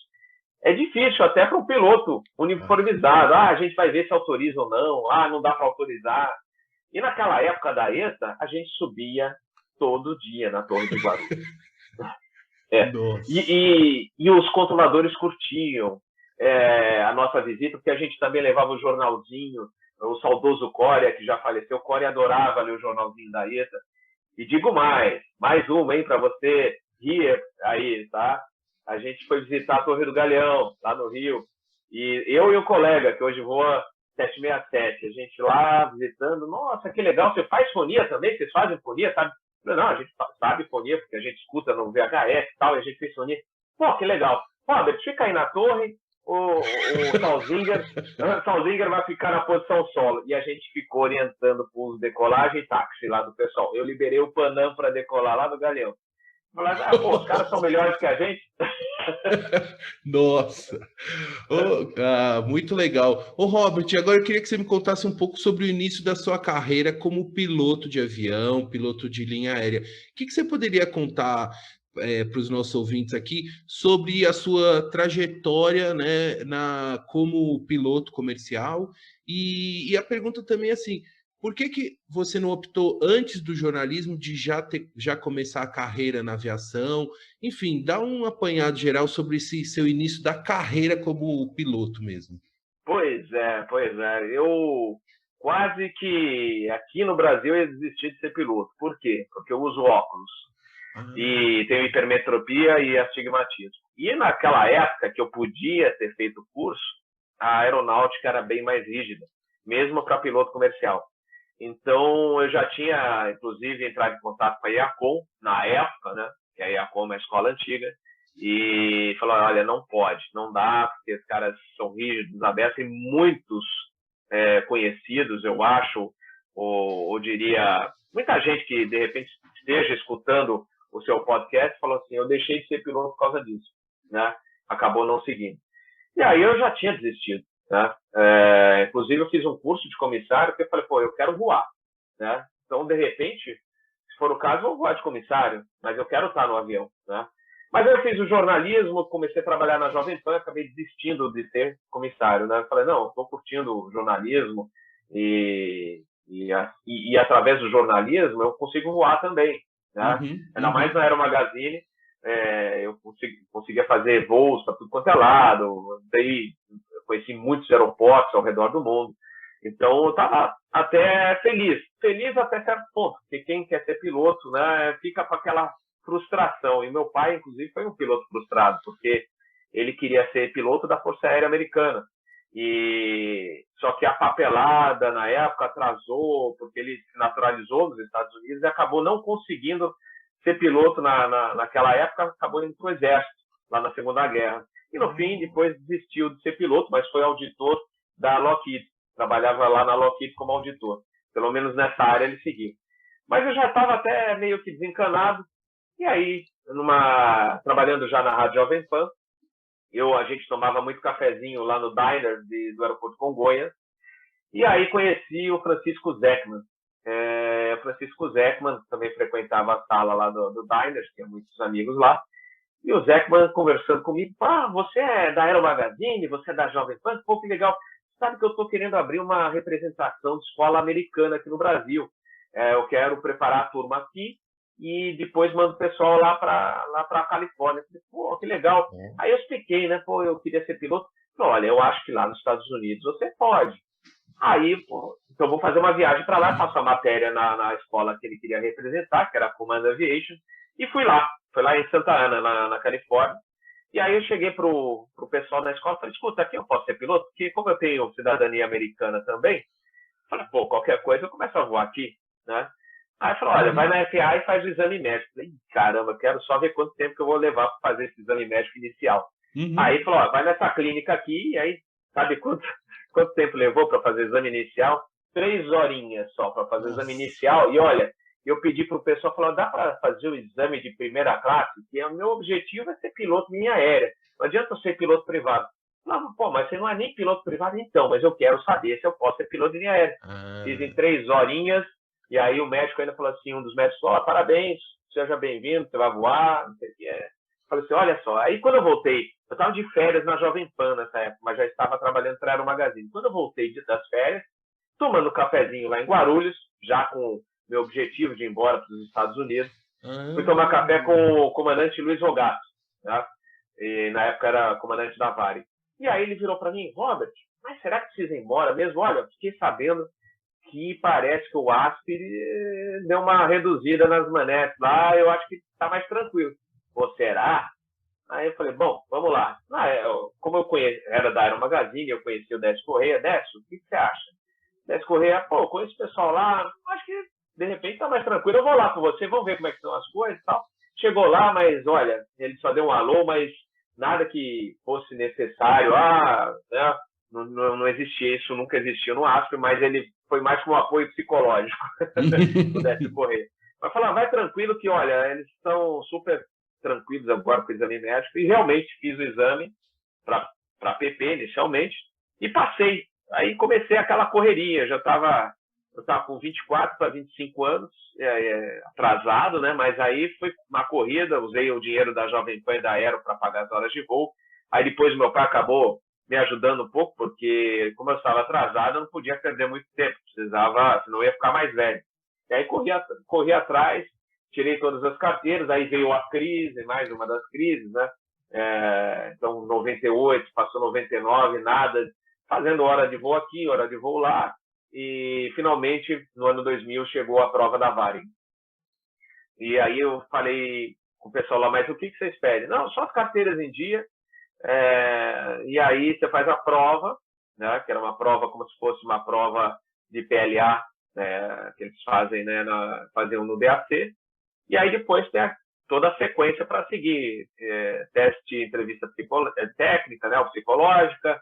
[SPEAKER 3] é difícil até para um piloto uniformizado. A gente vai ver se autoriza ou não. Não dá para autorizar. E naquela época da ETA, a gente subia todo dia na torre de Guarulhos. E os controladores curtiam a nossa visita, porque a gente também levava o jornalzinho, o saudoso Cória, que já faleceu. O Cória adorava ler o jornalzinho da ETA. E digo mais uma, hein, para você rir aí, tá? A gente foi visitar a Torre do Galeão, lá no Rio. E eu e o colega, que hoje voa 767, a gente lá visitando. Nossa, que legal, você faz fonia também? Vocês fazem fonia, sabe? Não, a gente sabe fonia, porque a gente escuta no VHF e tal, e a gente fez fonia. Pô, que legal. Robert, fica aí na torre, o Salzinger vai ficar na posição solo. E a gente ficou orientando pouso, decolagem e táxi lá do pessoal. Eu liberei o Panam para decolar lá do Galeão. Falaram, os caras são melhores que a gente.
[SPEAKER 2] Nossa! Muito legal. Ô, Robert, agora eu queria que você me contasse um pouco sobre o início da sua carreira como piloto de avião, piloto de linha aérea. O que você poderia contar para os nossos ouvintes aqui sobre a sua trajetória, né, como piloto comercial? E a pergunta também é assim, por que você não optou antes do jornalismo de já começar a carreira na aviação? Enfim, dá um apanhado geral sobre esse seu início da carreira como piloto mesmo.
[SPEAKER 3] Pois é. Eu quase que aqui no Brasil eu desisti de ser piloto. Por quê? Porque eu uso óculos. E tenho hipermetropia e astigmatismo. E naquela época que eu podia ter feito o curso, a aeronáutica era bem mais rígida, mesmo para piloto comercial. Então, eu já tinha, inclusive, entrado em contato com a IACOM, na época, né? Que a IACOM é uma escola antiga, e falou, olha, não pode, não dá, porque os caras são rígidos, abertos, tem muitos conhecidos, eu acho, ou diria, muita gente que, de repente, esteja escutando o seu podcast, falou assim, eu deixei de ser piloto por causa disso, né? Acabou não seguindo. E aí eu já tinha desistido, né? Inclusive eu fiz um curso de comissário, porque eu falei, eu quero voar, né? Então, de repente, se for o caso, eu vou voar de comissário, mas eu quero estar no avião, né? Mas aí eu fiz o jornalismo, comecei a trabalhar na Jovem Pan, acabei desistindo de ser comissário, né? Eu falei, não, estou curtindo o jornalismo e através do jornalismo eu consigo voar também, né? Ainda mais na Aero Magazine, eu conseguia fazer voos para tudo quanto é lado, daí eu conheci muitos aeroportos ao redor do mundo, então eu estava até feliz até certo ponto, porque quem quer ser piloto, né, fica com aquela frustração, e meu pai, inclusive, foi um piloto frustrado, porque ele queria ser piloto da Força Aérea Americana, só que a papelada na época atrasou, porque ele se naturalizou nos Estados Unidos e acabou não conseguindo ser piloto naquela época, acabou indo para o Exército, lá na Segunda Guerra. E no fim, depois desistiu de ser piloto, mas foi auditor da Lockheed, trabalhava lá na Lockheed como auditor. Pelo menos nessa área ele seguiu. Mas eu já estava até meio que desencanado, e aí, trabalhando já na Rádio Jovem Pan, a gente tomava muito cafezinho lá no diner do aeroporto de Congonhas, e aí conheci o Francisco Zeckman. O Francisco Zeckman também frequentava a sala lá do diner, tinha muitos amigos lá, e o Zeckman conversando comigo, você é da Aero Magazine, você é da Jovem Pan, que legal, sabe que eu estou querendo abrir uma representação de escola americana aqui no Brasil, eu quero preparar a turma aqui, e depois mando o pessoal lá para a Califórnia. Que legal. Aí eu expliquei, né? Eu queria ser piloto. Falei, olha, eu acho que lá nos Estados Unidos você pode. Aí, então eu vou fazer uma viagem para lá, faço a matéria na escola que ele queria representar, que era a Command Aviation, e fui lá em Santa Ana, na Califórnia. E aí eu cheguei pro pessoal da escola e falei, escuta, aqui eu posso ser piloto? Porque como eu tenho cidadania americana também, falei, qualquer coisa eu começo a voar aqui, né? Aí falou, olha, vai na FAA e faz o exame médico. Falei, caramba, quero só ver quanto tempo que eu vou levar para fazer esse exame médico inicial. Aí falou, vai nessa clínica aqui, e aí, sabe quanto tempo levou para fazer o exame inicial? 3 horinhas só para fazer o exame inicial. E olha, eu pedi para o pessoal, falou, dá para fazer o exame de primeira classe? Que o meu objetivo é ser piloto de linha aérea. Não adianta eu ser piloto privado. Não, mas você não é nem piloto privado então, mas eu quero saber se eu posso ser piloto de linha aérea. Fiz em 3 horinhas. E aí o médico ainda falou assim, um dos médicos falou, parabéns, seja bem-vindo, você vai voar, não sei o que é. Falei assim, olha só, aí quando eu voltei, eu estava de férias na Jovem Pan nessa época, mas já estava trabalhando para a Aero Magazine. Quando eu voltei das férias, tomando um cafezinho lá em Guarulhos, já com meu objetivo de ir embora para os Estados Unidos, fui tomar café com o comandante Luiz Rogato, né? E na época era comandante da Varig. E aí ele virou para mim, Robert, mas será que precisa ir embora mesmo? Olha, fiquei sabendo que parece que o ASP deu uma reduzida nas manetes lá, eu acho que está mais tranquilo. Ou será? Aí eu falei, bom, vamos lá. Como eu era da Aero Magazine, eu conheci o Décio Correia. Décio, o que você acha? Décio Correia, eu conheço o pessoal lá, acho que de repente está mais tranquilo, eu vou lá com você, vamos ver como é que são as coisas e tal. Chegou lá, mas olha, ele só deu um alô, mas nada que fosse necessário, né? Não existia isso, nunca existiu no ASP, mas ele foi mais como um apoio psicológico, se pudesse correr. Mas falar, vai tranquilo que, olha, eles estão super tranquilos agora com o exame médico, e realmente fiz o exame para PP inicialmente, e passei. Aí comecei aquela correria, eu estava com 24 para 25 anos, atrasado, né? Mas aí foi uma corrida, usei o dinheiro da Jovem Pan e da Aero para pagar as horas de voo. Aí depois meu pai acabou me ajudando um pouco, porque como eu estava atrasado, eu não podia perder muito tempo, precisava, senão eu ia ficar mais velho. E aí corri atrás, tirei todas as carteiras, aí veio a crise, mais uma das crises, né? Então, 98, passou 99, nada, fazendo hora de voo aqui, hora de voo lá, e finalmente, no ano 2000, chegou a prova da Varig. E aí eu falei com o pessoal lá, mas o que vocês pedem? Não, só as carteiras em dia, e aí você faz a prova, né, que era uma prova como se fosse uma prova de PLA, né, que eles fazem, né, faziam no DAC, e aí depois tem toda a sequência para seguir, teste, entrevista técnica, né, psicológica,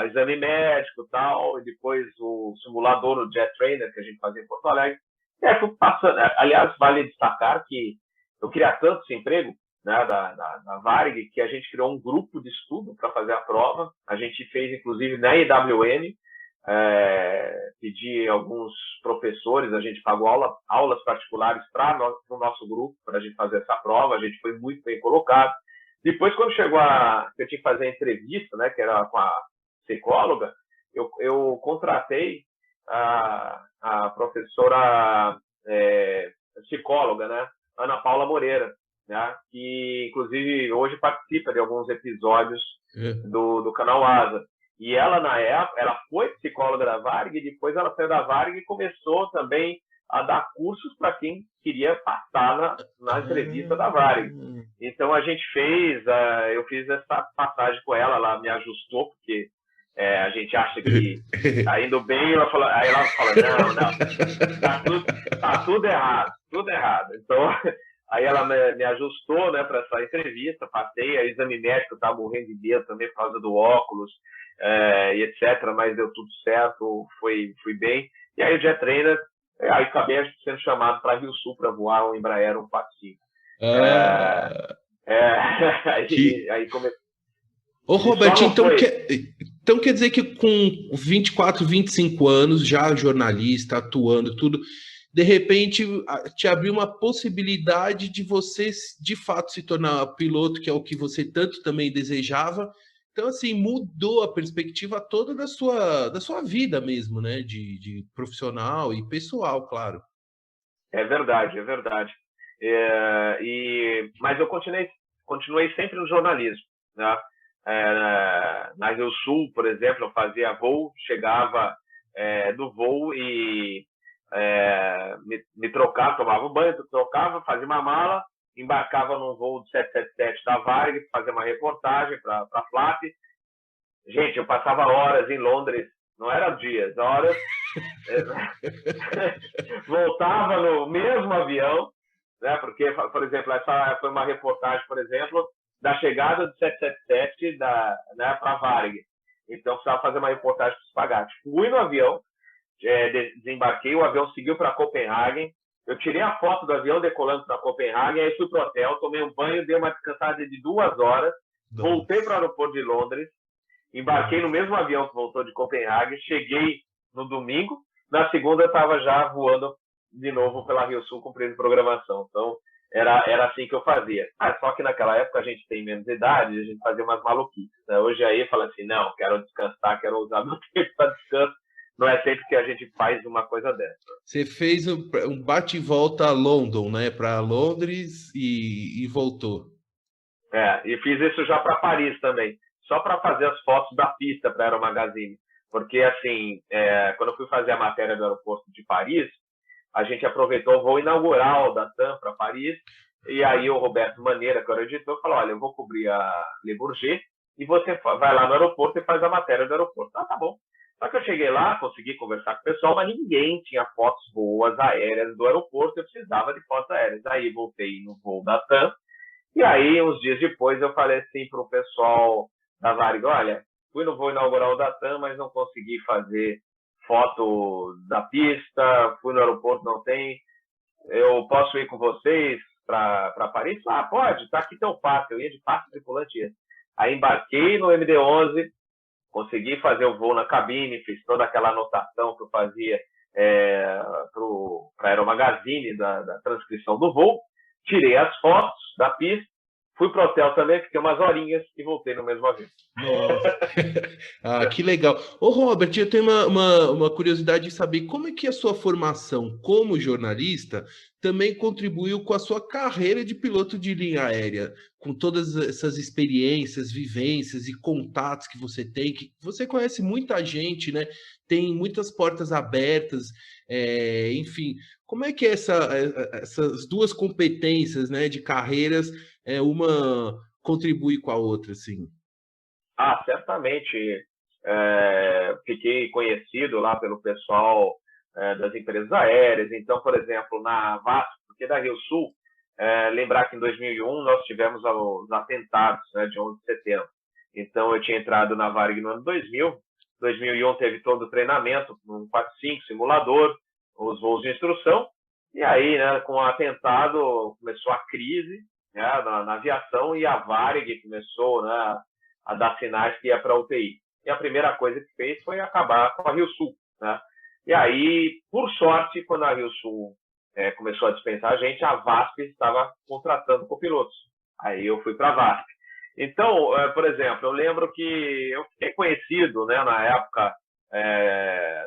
[SPEAKER 3] exame médico e tal, e depois o simulador, o Jet Trainer, que a gente fazia em Porto Alegre. E aí fui passando. Aliás, vale destacar que eu queria tanto esse emprego, né, da Varig, que a gente criou um grupo de estudo para fazer a prova. A gente fez, inclusive, na IWM, pedi alguns professores, a gente pagou aulas particulares para o nosso grupo, para a gente fazer essa prova. A gente foi muito bem colocado. Depois, quando chegou eu tinha que fazer a entrevista, né, que era com a psicóloga, eu contratei a professora psicóloga, né, Ana Paula Moreira, né, que inclusive hoje participa de alguns episódios do canal Asa. E ela, na época, ela foi psicóloga da Varig, e depois ela saiu da Varig e começou também a dar cursos para quem queria passar na entrevista da Varig. Então a gente eu fiz essa passagem com ela me ajustou, porque a gente acha que tá indo bem, aí ela fala, não, tá tudo errado. Então, aí ela me ajustou, né, para essa entrevista, passei, aí exame médico, eu tava morrendo de medo também por causa do óculos, e etc, mas deu tudo certo, fui bem. E aí o Jet Trainer, aí acabei sendo chamado para Rio Sul para voar um Embraer 145. Aí comecei.
[SPEAKER 2] Ô, Roberto, então quer dizer que com 24, 25 anos, já jornalista, atuando, tudo, de repente te abriu uma possibilidade de você, de fato, se tornar piloto, que é o que você tanto também desejava. Então, assim, mudou a perspectiva toda da sua vida mesmo, né? De profissional e pessoal, claro.
[SPEAKER 3] É verdade. Mas eu continuei sempre no jornalismo, né? Na Rio Sul, por exemplo, eu fazia voo, chegava do voo e me trocava, tomava um banho, trocava, fazia uma mala, embarcava num voo de 777 da Varig, fazia uma reportagem para a FLAP. Gente, eu passava horas em Londres, não era dias, horas. Voltava no mesmo avião, né? Porque, por exemplo, essa foi uma reportagem, por exemplo, da chegada do 777 né, para a Varig. Então, precisava fazer uma reportagem para os Spagatti. Fui no avião, desembarquei, o avião seguiu para Copenhague. Eu tirei a foto do avião decolando para Copenhague, aí fui para o hotel, tomei um banho, dei uma descansada de 2 horas, voltei para o aeroporto de Londres, embarquei no mesmo avião que voltou de Copenhague, cheguei no domingo, na segunda eu estava já voando de novo pela Rio Sul, cumprindo programação. Então, era assim que eu fazia. Só que naquela época a gente tem menos idade, a gente fazia umas maluquices, né? Hoje aí fala assim, não, quero descansar, quero usar meu tempo para descanso. Não é sempre que a gente faz uma coisa dessa.
[SPEAKER 2] Você fez um bate e volta a London, né? Para Londres e voltou.
[SPEAKER 3] E fiz isso já para Paris também, só para fazer as fotos da pista para a Aero Magazine. Porque, assim, quando eu fui fazer a matéria do aeroporto de Paris, a gente aproveitou o voo inaugural da TAM para Paris, e aí o Roberto Maneira, que era o editor, falou, olha, eu vou cobrir a Le Bourget, e você vai lá no aeroporto e faz a matéria do aeroporto. Tá bom. Só que eu cheguei lá, consegui conversar com o pessoal, mas ninguém tinha fotos boas aéreas do aeroporto, eu precisava de fotos aéreas. Aí voltei no voo da TAM E aí, uns dias depois, eu falei assim para o pessoal da Varig, olha, fui no voo inaugural da TAM, mas não consegui fazer foto da pista, fui no aeroporto, não tem, eu posso ir com vocês para Paris? Ah, pode, tá aqui teu passe, eu ia de passe tripulante. Aí embarquei no MD-11, consegui fazer o voo na cabine, fiz toda aquela anotação que eu fazia para a Aeromagazine da transcrição do voo, tirei as fotos da pista, fui pro hotel também, fiquei umas horinhas e voltei no mesmo avião.
[SPEAKER 2] Nossa. Ah, que legal. Ô, Robert, eu tenho uma curiosidade de saber como é que a sua formação como jornalista também contribuiu com a sua carreira de piloto de linha aérea, com todas essas experiências, vivências e contatos que você tem, que você conhece muita gente, né? Tem muitas portas abertas, enfim. Como é que é essas duas competências, né, de carreiras, uma contribui com a outra, assim?
[SPEAKER 3] Ah, certamente. Fiquei conhecido lá pelo pessoal das empresas aéreas. Então, por exemplo, na VASP, porque da Rio Sul, lembrar que em 2001 nós tivemos os atentados, né, de 11 de setembro. Então, eu tinha entrado na Varig no ano 2000. 2001 teve todo o treinamento, um 45 simulador, os voos de instrução. E aí, né, com o atentado, começou a crise, né, na aviação, e a Varig começou, né, a dar sinais que ia para a UTI. E a primeira coisa que fez foi acabar com a Rio Sul, né? E aí, por sorte, quando a Rio Sul começou a dispensar a gente, a VASP estava contratando copilotos. Aí eu fui para a VASP. Então, por exemplo, eu lembro que eu fiquei conhecido, né, na época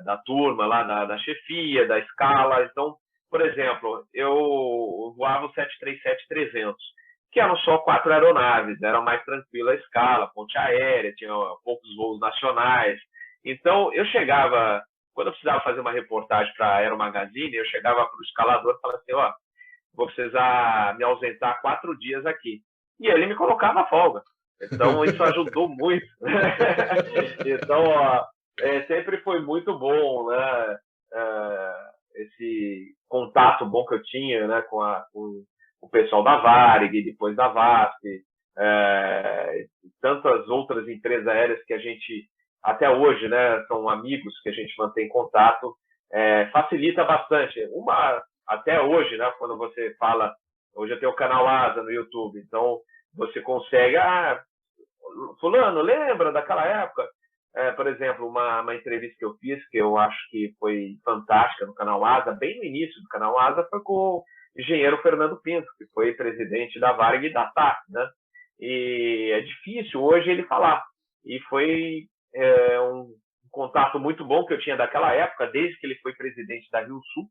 [SPEAKER 3] da turma, lá da chefia, da escala. Então, por exemplo, eu voava o 737-300, que eram só 4 aeronaves, era mais tranquila a escala, ponte aérea, tinha poucos voos nacionais. Então, eu chegava, quando eu precisava fazer uma reportagem para a Aeromagazine, eu chegava para o escalador e falava assim, ó, vou precisar me ausentar 4 dias aqui. E ele me colocava folga. Então, isso ajudou muito. Então, ó, sempre foi muito bom, né? Esse contato bom que eu tinha, né, com o pessoal da Varig, depois da VASP, tantas outras empresas aéreas que a gente, até hoje, né, são amigos que a gente mantém contato, facilita bastante. Até hoje, né, quando você fala, hoje eu tenho o canal ASA no YouTube, então você consegue, fulano, lembra daquela época? Por exemplo, uma entrevista que eu fiz, que eu acho que foi fantástica no canal ASA, bem no início do canal ASA, foi com o engenheiro Fernando Pinto, que foi presidente da Varig e da TAP, né? E é difícil hoje ele falar. E foi um contato muito bom que eu tinha daquela época, desde que ele foi presidente da Rio Sul.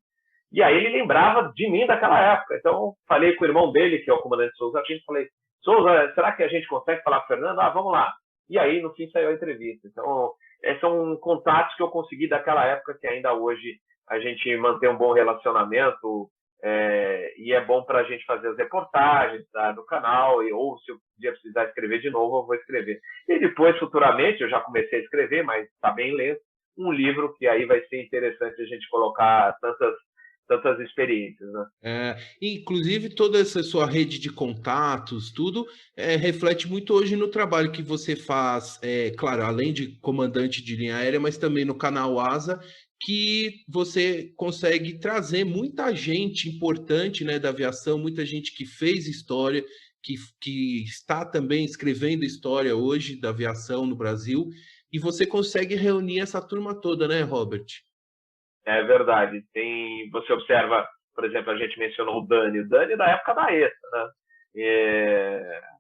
[SPEAKER 3] E aí ele lembrava de mim daquela época. Então, falei com o irmão dele, que é o comandante Souza Pinto, falei, Souza, será que a gente consegue falar com o Fernando? Vamos lá. E aí, no fim, saiu a entrevista. Então, são contatos que eu consegui daquela época que ainda hoje a gente mantém um bom relacionamento, e é bom para a gente fazer as reportagens, tá, no canal, ou se eu dia precisar escrever de novo, eu vou escrever. E depois, futuramente, eu já comecei a escrever, mas está bem lento, um livro que aí vai ser interessante a gente colocar tantas experiências, né?
[SPEAKER 2] Inclusive, toda essa sua rede de contatos, tudo, reflete muito hoje no trabalho que você faz, claro, além de comandante de linha aérea, mas também no canal ASA, que você consegue trazer muita gente importante, né, da aviação, muita gente que fez história, que está também escrevendo história hoje da aviação no Brasil, e você consegue reunir essa turma toda, né, Robert?
[SPEAKER 3] É verdade. Você observa, por exemplo, a gente mencionou o Dani da época da ESA, né?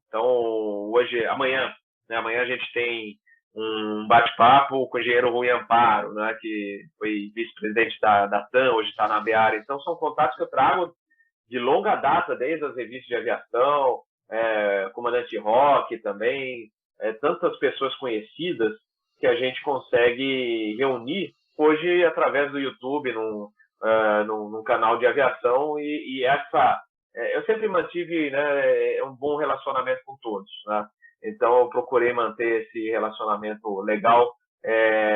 [SPEAKER 3] Então, amanhã a gente tem um bate-papo com o engenheiro Rui Amparo, né, que foi vice-presidente da TAM, hoje está na Beara. Então, são contatos que eu trago de longa data, desde as revistas de aviação, comandante Roque também, tantas pessoas conhecidas que a gente consegue reunir hoje através do YouTube, num canal de aviação, e eu sempre mantive, né, um bom relacionamento com todos, né? Então eu procurei manter esse relacionamento legal,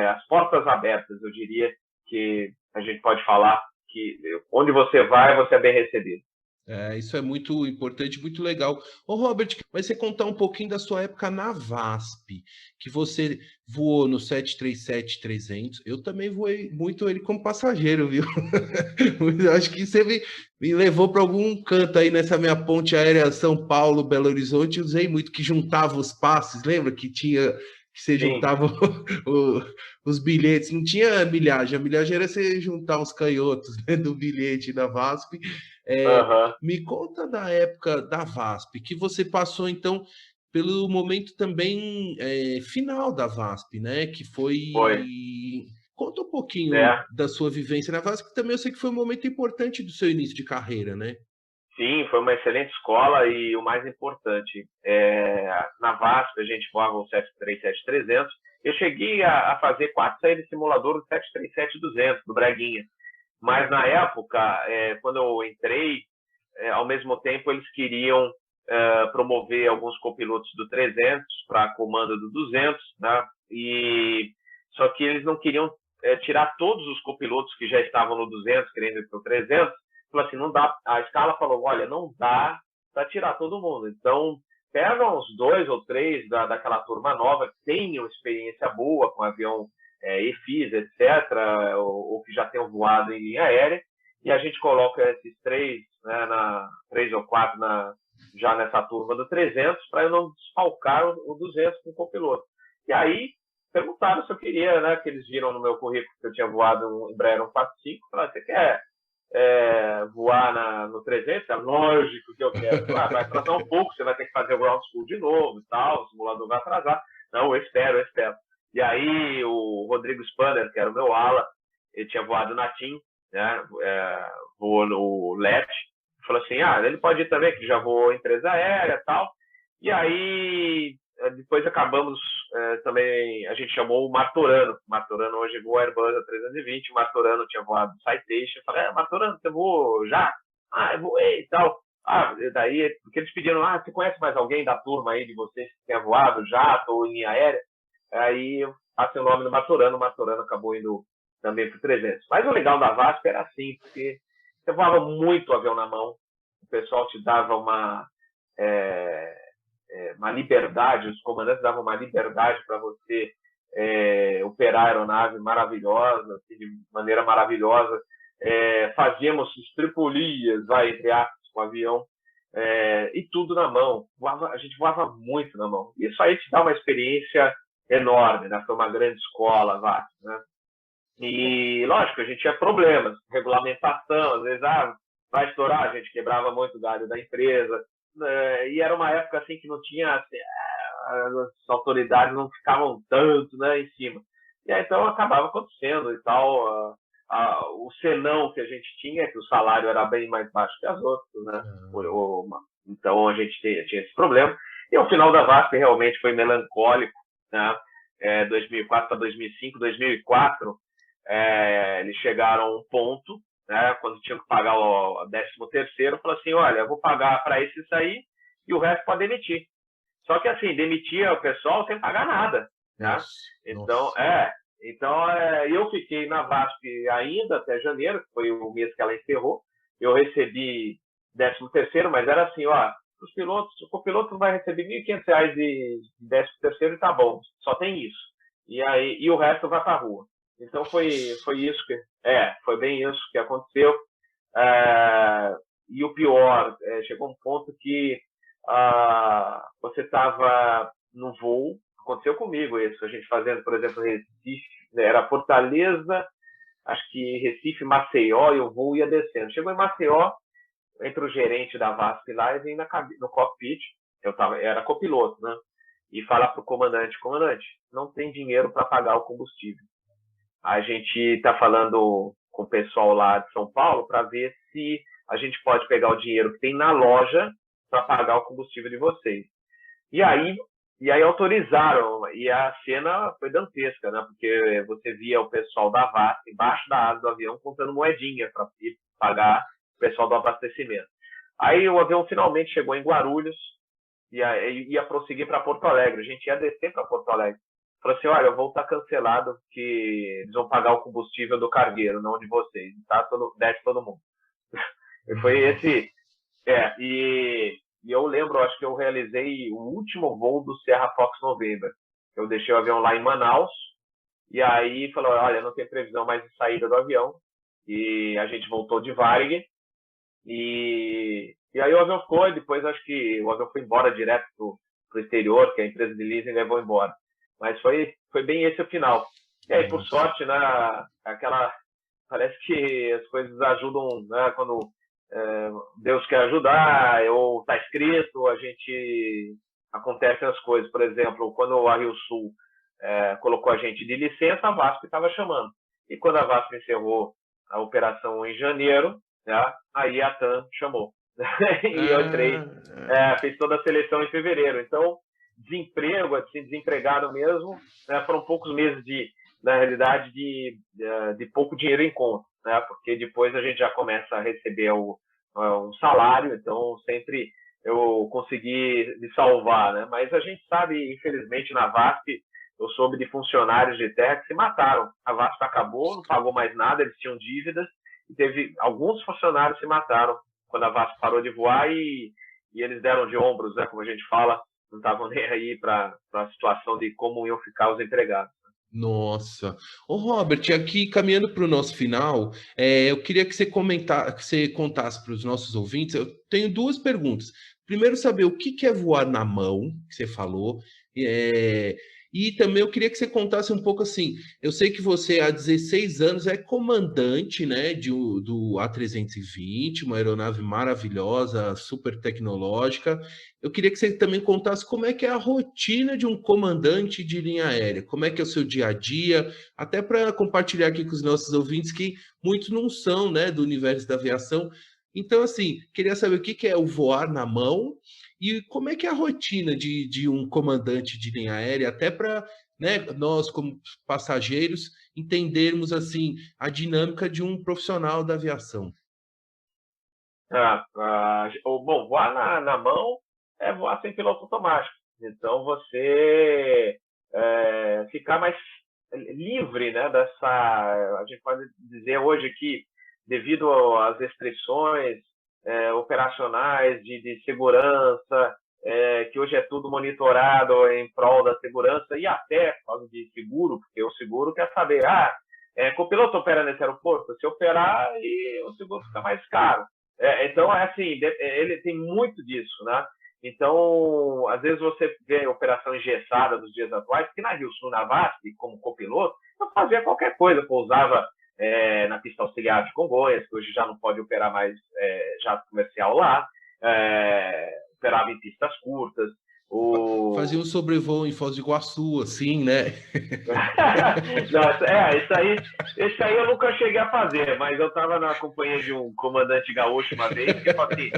[SPEAKER 3] as portas abertas, eu diria que a gente pode falar que onde você vai, você é bem recebido.
[SPEAKER 2] Isso é muito importante, muito legal. Ô, Robert, mas você contar um pouquinho da sua época na VASP, que você voou no 737-300. Eu também voei muito ele como passageiro, viu? Eu acho que você me levou para algum canto aí nessa minha ponte aérea São Paulo-Belo Horizonte. Eu usei muito, que juntava os passes, lembra que tinha... Que você
[SPEAKER 3] Sim.
[SPEAKER 2] juntava os bilhetes, não tinha milhagem, a milhagem era você juntar os canhotos, né, do bilhete da VASP.
[SPEAKER 3] Aham.
[SPEAKER 2] Me conta da época da VASP, que você passou, então, pelo momento também final da VASP, né? Que foi.
[SPEAKER 3] Foi.
[SPEAKER 2] Conta um pouquinho
[SPEAKER 3] É.
[SPEAKER 2] da sua vivência na VASP, que também eu sei que foi um momento importante do seu início de carreira, né?
[SPEAKER 3] Sim, foi uma excelente escola e o mais importante, na VASP a gente voava o 737-300. Eu cheguei a fazer 4 saídas de simulador do 737-200, do Braguinha. Mas na época, quando eu entrei, ao mesmo tempo eles queriam promover alguns copilotos do 300 para a comanda do 200, né? Só que eles não queriam tirar todos os copilotos que já estavam no 200, querendo ir para o 300. Falou assim, não dá. A escala falou, olha, não dá para tirar todo mundo. Então, pega uns 2 ou 3 daquela turma nova que tenham experiência boa com avião EFIS, etc., ou que já tenham voado em linha aérea, e a gente coloca esses 3, né, 3 ou 4 já nessa turma do 300, para eu não desfalcar o 200 com o copiloto. E aí, perguntaram se eu queria, né, que eles viram no meu currículo que eu tinha voado um Embraer 145, falaram, você quer voar no 300? É lógico que eu quero. Vai atrasar um pouco, você vai ter que fazer o ground school de novo e tal, o simulador vai atrasar. Não, eu espero. E aí o Rodrigo Spanner, que era o meu ala, ele tinha voado na TIM, né, voou no LET, falou assim, ele pode ir também, que já voou em empresa aérea e tal. E aí depois acabamos também, a gente chamou o Martorano. O Martorano hoje voa Airbus A320, o Martorano tinha voado Citation. Eu falei, Martorano, você voou já? Eu voei e tal. Daí, porque eles pediram, você conhece mais alguém da turma aí de vocês que tenha voado já, ou em linha aérea? Aí eu passei o nome do Martorano, o Martorano acabou indo também para o 300. Mas o legal da VASP era assim, porque você voava muito avião na mão, o pessoal te dava uma liberdade, os comandantes davam uma liberdade para você operar a aeronave maravilhosa, assim, de maneira maravilhosa. Fazíamos estripulias, entre aspas, com o avião, e tudo na mão. A gente voava muito na mão. Isso aí te dá uma experiência enorme, né? Foi uma grande escola, né? E, lógico, a gente tinha problemas, regulamentação, às vezes, vai estourar, a gente quebrava muito o galho da empresa, e era uma época assim que não tinha, assim, as autoridades não ficavam tanto, né, em cima. E aí, então acabava acontecendo e tal. O senão que a gente tinha, que o salário era bem mais baixo que as outras, né? Então a gente tinha esse problema. E o final da VASP realmente foi melancólico, né? 2004 para 2005, 2004, eles chegaram a um ponto, né, quando tinham que pagar o 13º, falou assim, olha, eu vou pagar para esse sair e o resto pode demitir. Só que assim, demitia o pessoal sem pagar nada. Né? Então, eu fiquei na VASP ainda até janeiro, que foi o mês que ela encerrou. Eu recebi 13º, mas era assim, os pilotos, o copiloto vai receber R$ 1.500 de 13º e tá bom, só tem isso. E o resto vai para a rua. Então foi isso foi bem isso que aconteceu. E o pior, chegou um ponto que você estava no voo, aconteceu comigo isso, a gente fazendo, por exemplo, Recife, era Fortaleza, acho que Recife, Maceió, e o voo ia descendo. Chegou em Maceió, entre o gerente da VASP lá e vem no cockpit, era copiloto, né? E fala para o comandante, não tem dinheiro para pagar o combustível. A gente está falando com o pessoal lá de São Paulo para ver se a gente pode pegar o dinheiro que tem na loja para pagar o combustível de vocês. E aí autorizaram, e a cena foi dantesca, né? Porque você via o pessoal da VASP embaixo da asa do avião contando moedinha para pagar o pessoal do abastecimento. Aí o avião finalmente chegou em Guarulhos e ia prosseguir para Porto Alegre. A gente ia descer para Porto Alegre. Falou assim, olha, o voo está cancelado porque eles vão pagar o combustível do cargueiro, não de vocês. Tá? Desce todo mundo. E foi E eu lembro, acho que eu realizei o último voo do Sierra Fox November. Eu deixei o avião lá em Manaus, e aí falou, olha, não tem previsão mais de saída do avião, e a gente voltou de Varig, e aí o avião ficou, e depois acho que o avião foi embora direto pro exterior, que a empresa de leasing levou embora. Mas foi bem esse o final. E aí, por sorte, né, parece que as coisas ajudam, né, quando Deus quer ajudar, ou está escrito, acontecem as coisas. Por exemplo, quando a Rio Sul colocou a gente de licença, a VASP estava chamando. E quando a VASP encerrou a operação em janeiro, né, aí a TAM chamou. E eu entrei, fiz toda a seleção em fevereiro. Então, desemprego, assim, desempregado mesmo, né, foram poucos meses na realidade, de pouco dinheiro em conta, né, porque depois a gente já começa a receber um salário, então sempre eu consegui me salvar, né, mas a gente sabe, infelizmente, na VASP, eu soube de funcionários de terra que se mataram. A VASP acabou, não pagou mais nada, eles tinham dívidas, e teve alguns funcionários que se mataram quando a VASP parou de voar, e eles deram de ombros, né, como a gente fala, não estavam nem aí para a situação de como iam ficar os empregados.
[SPEAKER 2] Nossa. Ô, Robert, aqui caminhando para o nosso final, eu queria que você contasse para os nossos ouvintes. Eu tenho duas perguntas. Primeiro, saber o que é voar na mão, que você falou. é, e também eu queria que você contasse um pouco assim. Eu sei que você há 16 anos é comandante, né, do A320, uma aeronave maravilhosa, super tecnológica. Eu queria que você também contasse como é que é a rotina de um comandante de linha aérea, como é que é o seu dia a dia, até para compartilhar aqui com os nossos ouvintes que muitos não são, né, do universo da aviação. Então, assim, queria saber o que é o voar na mão e como é que é a rotina de um comandante de linha aérea, até para, né, nós, como passageiros, entendermos, assim, a dinâmica de um profissional da aviação.
[SPEAKER 3] Bom, voar na mão é voar sem piloto automático. Então, você ficar mais livre, né, a gente pode dizer hoje que, devido às restrições operacionais de segurança, que hoje é tudo monitorado em prol da segurança e até por causa de seguro, porque o seguro quer saber, o piloto opera nesse aeroporto, se operar, e o seguro fica mais caro. Então, assim, ele tem muito disso, né? Então, às vezes você vê operação engessada nos dias atuais, que na Rio Sul, na VASP, como copiloto, eu fazia qualquer coisa, pousava na pista auxiliar de Congonhas, que hoje já não pode operar mais jato comercial lá, operava em pistas curtas.
[SPEAKER 2] Fazia um sobrevoo em Foz do Iguaçu, assim, né?
[SPEAKER 3] Não, esse aí eu nunca cheguei a fazer, mas eu estava na companhia de um comandante gaúcho uma vez, que assim,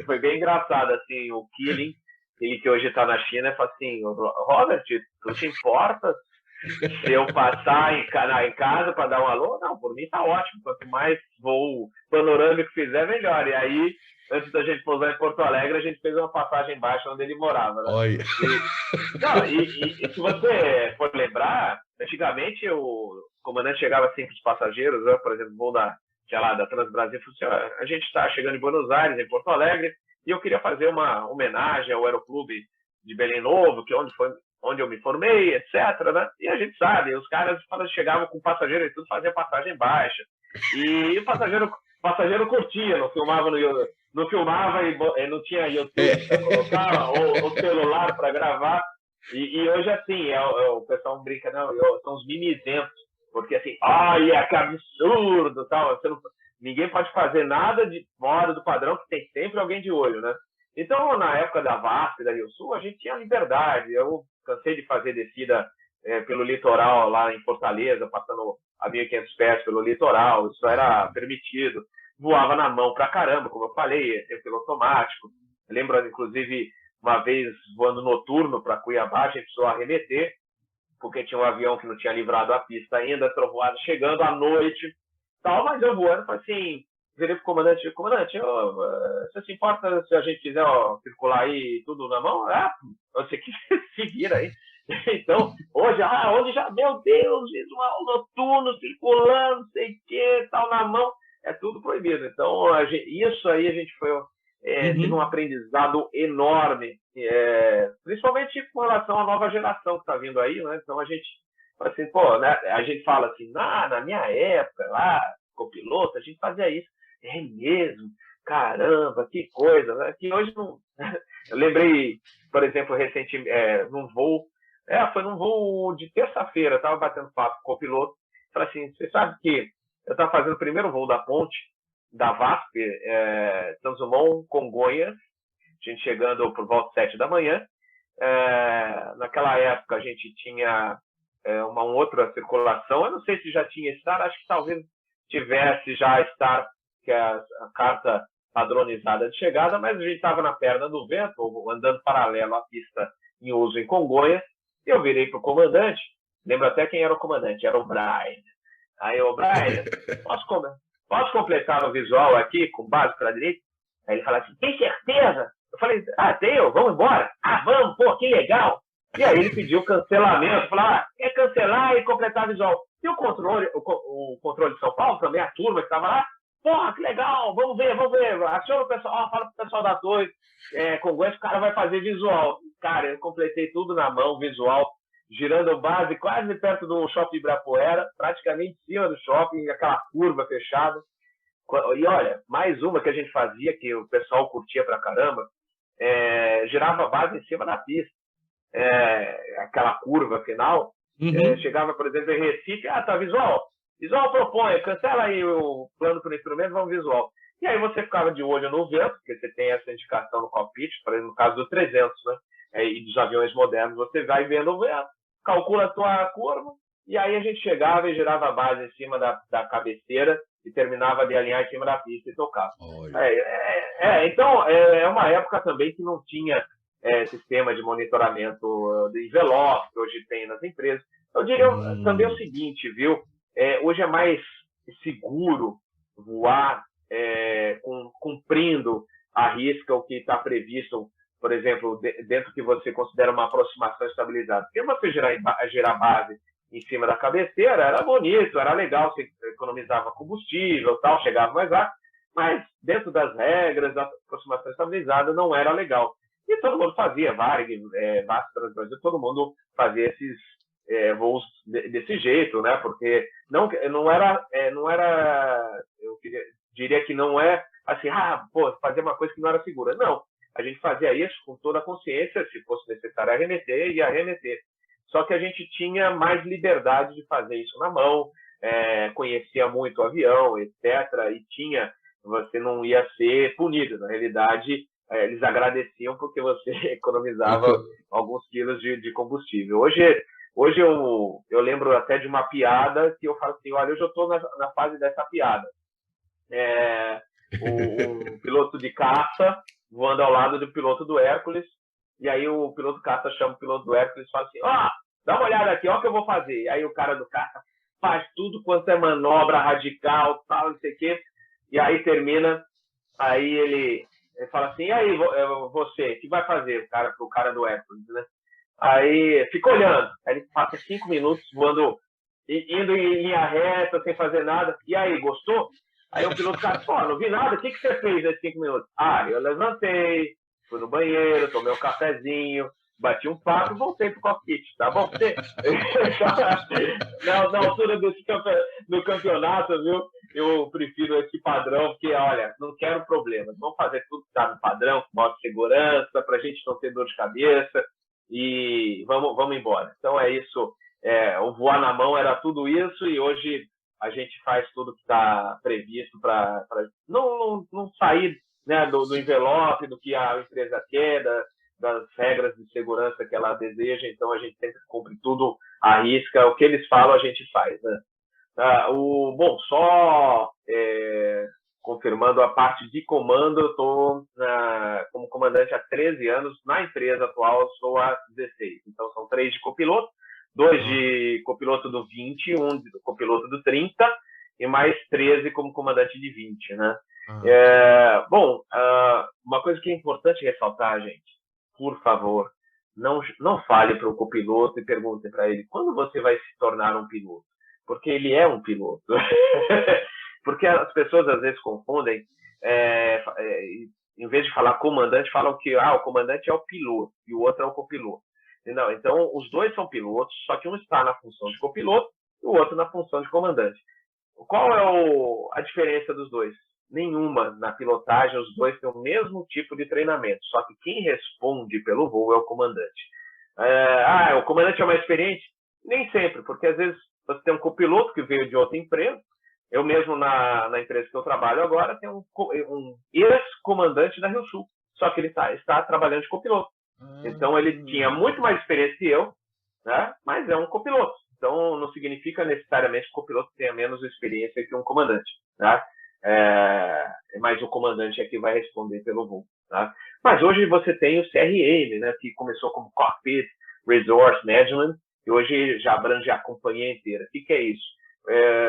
[SPEAKER 3] foi bem engraçado, assim, o Killing, ele que hoje está na China, falou assim, Robert, tu te importa se eu passar em casa para dar um alô? Não, por mim tá ótimo, quanto mais voo panorâmico fizer, melhor. E aí, antes da gente pousar em Porto Alegre, a gente fez uma passagem baixa onde ele morava, né?
[SPEAKER 2] Olha.
[SPEAKER 3] E se você for lembrar, antigamente o comandante chegava assim para os passageiros, né? Por exemplo, voo da Transbrasil, a gente está chegando em Buenos Aires, em Porto Alegre, e eu queria fazer uma homenagem ao Aeroclube de Belém Novo, que é onde eu me formei, etc, né? E a gente sabe, os caras, quando chegavam com passageiro e tudo, faziam passagem baixa. E o passageiro curtia, não filmava e não tinha YouTube para colocar, ou celular para gravar. E hoje, assim, o pessoal brinca, não, são os mimizentos, porque assim, olha que absurdo, tal, ninguém pode fazer nada de fora do padrão, que tem sempre alguém de olho, né? Então, na época da VASP e da Rio Sul, a gente tinha liberdade. Eu cansei de fazer descida pelo litoral lá em Fortaleza, passando a 1.500 pés pelo litoral, isso era permitido. Voava na mão pra caramba, como eu falei, tem piloto automático. Eu lembro, inclusive, uma vez voando noturno para Cuiabá, a gente precisou arremeter, porque tinha um avião que não tinha livrado a pista ainda, trovoado chegando à noite, tal, mas eu voando, falei assim, virei pro comandante, você se importa se a gente quiser circular aí tudo na mão? Você que se vira aí. Então, hoje já, meu Deus, visual noturno, circulando, não sei o que, tal, na mão. é tudo proibido. Então, isso aí a gente teve um aprendizado enorme, principalmente com relação à nova geração que está vindo aí, né? Então a gente, assim, pô, né? A gente fala assim, na minha época, lá, copiloto, a gente fazia isso. É mesmo? Caramba, que coisa, né? Que hoje não... Eu lembrei, por exemplo, recentemente, foi num voo de terça-feira, estava batendo papo com o piloto, falei assim, você sabe que eu estava fazendo o primeiro voo da ponte, da VASP, Santos Dumont, Congonhas, a gente chegando por volta de 7 da manhã. Naquela época a gente tinha uma outra circulação, eu não sei se já tinha Star, acho que talvez tivesse já Star, que é a carta padronizada de chegada, mas a gente estava na perna do vento, andando paralelo à pista em uso em Congonhas, e eu virei para o comandante, lembro até quem era o comandante, era o Brian. Aí o Brian, posso completar o visual aqui com base para a direita? Aí ele fala assim, tem certeza? Eu falei, tenho, vamos embora? Vamos, pô, que legal. E aí ele pediu cancelamento, falou, quer cancelar e completar o visual. E o controle de São Paulo também, a turma que estava lá, porra, que legal, vamos ver. Aciona o pessoal, fala pro pessoal da torre, Congonhas, o cara vai fazer visual. Cara, eu completei tudo na mão, visual, girando base quase perto do Shopping Ibirapuera, praticamente em cima do shopping, aquela curva fechada. E olha, mais uma que a gente fazia, que o pessoal curtia pra caramba, girava a base em cima da pista. Aquela curva final, chegava, por exemplo, em Recife, tá visual propõe, cancela aí o plano para o instrumento, vamos visual. E aí você ficava de olho no vento, porque você tem essa indicação no cockpit, por exemplo, no caso do 300, né? E dos aviões modernos, você vai vendo o vento, calcula a tua curva, e aí a gente chegava e girava a base em cima da cabeceira e terminava de alinhar em cima da pista e tocava. Então, é uma época também que não tinha sistema de monitoramento de envelope, que hoje tem nas empresas. Eu diria também o seguinte, viu? Hoje é mais seguro voar cumprindo a risca o que está previsto, por exemplo, dentro que você considera uma aproximação estabilizada. Porque você girar base em cima da cabeceira era bonito, era legal, você economizava combustível, tal, chegava mais rápido, mas dentro das regras da aproximação estabilizada não era legal. E todo mundo fazia, Varig, VASP Transbrasil, todo mundo fazia esses voos desse jeito, né? Porque não era, eu diria que não é assim, fazer uma coisa que não era segura. Não, a gente fazia isso com toda a consciência, se fosse necessário arremeter, ia arremeter. Só que a gente tinha mais liberdade de fazer isso na mão, conhecia muito o avião, etc. E você não ia ser punido. Na realidade, eles agradeciam porque você economizava alguns quilos de combustível. Hoje eu lembro até de uma piada que eu falo assim, olha, hoje eu estou na fase dessa piada. O piloto de caça voando ao lado do piloto do Hércules, e aí o piloto caça chama o piloto do Hércules e fala assim, dá uma olhada aqui, ó o que eu vou fazer. E aí o cara do caça faz tudo quanto é manobra radical, tal, não sei o quê, e aí termina, aí ele fala assim, e aí você, o que vai fazer? O cara do Hércules, né? Aí fica olhando, aí ele passa 5 minutos voando, indo em linha reta, sem fazer nada. E aí, gostou? Aí o piloto fala, não vi nada, o que você fez nesses 5 minutos? Eu levantei, fui no banheiro, tomei um cafezinho, bati um papo e voltei pro cockpit, tá bom? Na altura do campeonato, viu? Eu prefiro esse padrão, porque, olha, não quero problemas. Vamos fazer tudo que está no padrão, com modo de segurança, pra gente não ter dor de cabeça. E vamos embora. Então é isso, o voar na mão era tudo isso, e hoje a gente faz tudo que está previsto para não sair, né, do envelope, do que a empresa quer, das regras de segurança que ela deseja. Então a gente sempre cumpre tudo à risca, o que eles falam a gente faz, né? Só confirmando a parte de comando, eu estou como comandante há 13 anos, na empresa atual eu sou há 16. Então são 3 de copiloto, 2 de copiloto do 20, 1 de copiloto do 30 e mais 13 como comandante de 20, né? Uma coisa que é importante ressaltar, gente, por favor, não fale para o copiloto e pergunte para ele quando você vai se tornar um piloto, porque ele é um piloto. Porque as pessoas às vezes confundem, em vez de falar comandante, falam que o comandante é o piloto e o outro é o copiloto. Não, então, os dois são pilotos, só que um está na função de copiloto e o outro na função de comandante. Qual é a diferença dos dois? Nenhuma. Na pilotagem, os dois têm o mesmo tipo de treinamento, só que quem responde pelo voo é o comandante. O comandante é mais experiente? Nem sempre, porque às vezes você tem um copiloto que veio de outra empresa. Eu mesmo, na empresa que eu trabalho agora, tenho um ex-comandante da Rio Sul, só que ele está trabalhando de copiloto. Então, ele tinha muito mais experiência que eu, né? Mas é um copiloto. Então, não significa necessariamente que o copiloto tenha menos experiência que um comandante. Tá? Mas o comandante é que vai responder pelo voo. Tá? Mas hoje você tem o CRM, né? Que começou como Cockpit Resource Management, e hoje já abrange a companhia inteira. O que é isso?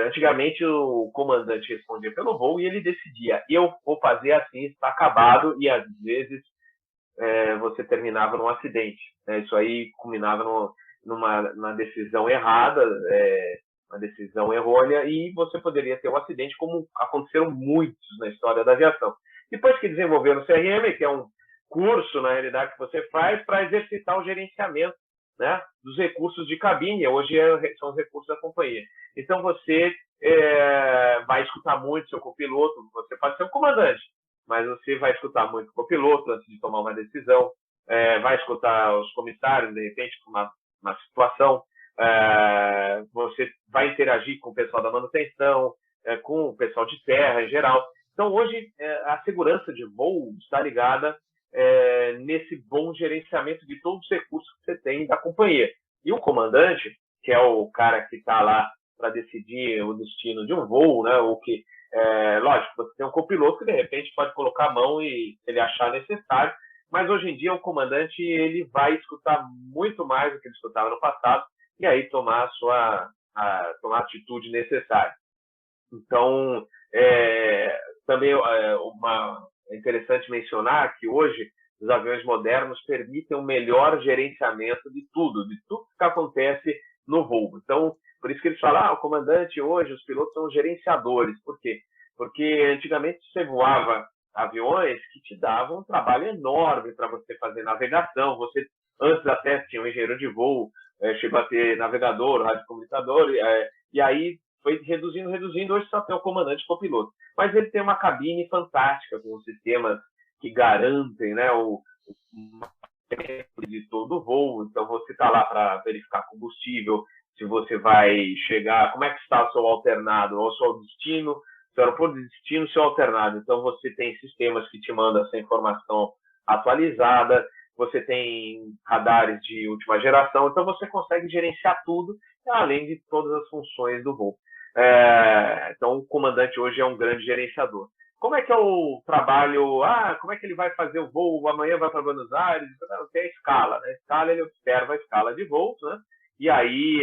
[SPEAKER 3] Antigamente, o comandante respondia pelo voo e ele decidia, eu vou fazer assim, está acabado, e às vezes você terminava num acidente. Né? Isso aí culminava numa decisão errada, uma decisão errônea, e você poderia ter um acidente, como aconteceram muitos na história da aviação. Depois que desenvolveram o CRM, que é um curso, na realidade, que você faz para exercitar o gerenciamento, né, dos recursos de cabine, hoje são os recursos da companhia. Então, você vai escutar muito seu copiloto, você pode ser um comandante, mas você vai escutar muito o copiloto antes de tomar uma decisão, vai escutar os comissários, de repente, com uma situação, você vai interagir com o pessoal da manutenção, com o pessoal de terra em geral. Então, hoje, a segurança de voo está ligada nesse bom gerenciamento de todos os recursos que você tem da companhia. E o comandante, que é o cara que está lá para decidir o destino de um voo, né, lógico, você tem um copiloto que, de repente, pode colocar a mão e ele achar necessário, mas hoje em dia o comandante ele vai escutar muito mais do que ele escutava no passado e aí tomar tomar a atitude necessária. Então, também é interessante mencionar que hoje os aviões modernos permitem um melhor gerenciamento de tudo que acontece no voo. Então, por isso que eles falam, o comandante hoje, os pilotos são gerenciadores. Por quê? Porque antigamente você voava aviões que te davam um trabalho enorme para você fazer navegação. Você, antes até tinha um engenheiro de voo, chegou a ter navegador, radiocomunicador, e aí foi reduzindo, hoje só tem o comandante e o copiloto. Mas ele tem uma cabine fantástica, com sistemas que garantem, né, o tempo de todo o voo. Então, você está lá para verificar combustível, se você vai chegar, como é que está o seu alternado, ou o seu destino, seu aeroporto de destino, seu alternado. Então, você tem sistemas que te mandam essa informação atualizada, você tem radares de última geração, então você consegue gerenciar tudo, além de todas as funções do voo. Então, o comandante hoje é um grande gerenciador. Como é que é o trabalho? Como é que ele vai fazer o voo? Amanhã vai para Buenos Aires? Tem a escala, né? A escala, ele observa a escala de voos, né? E aí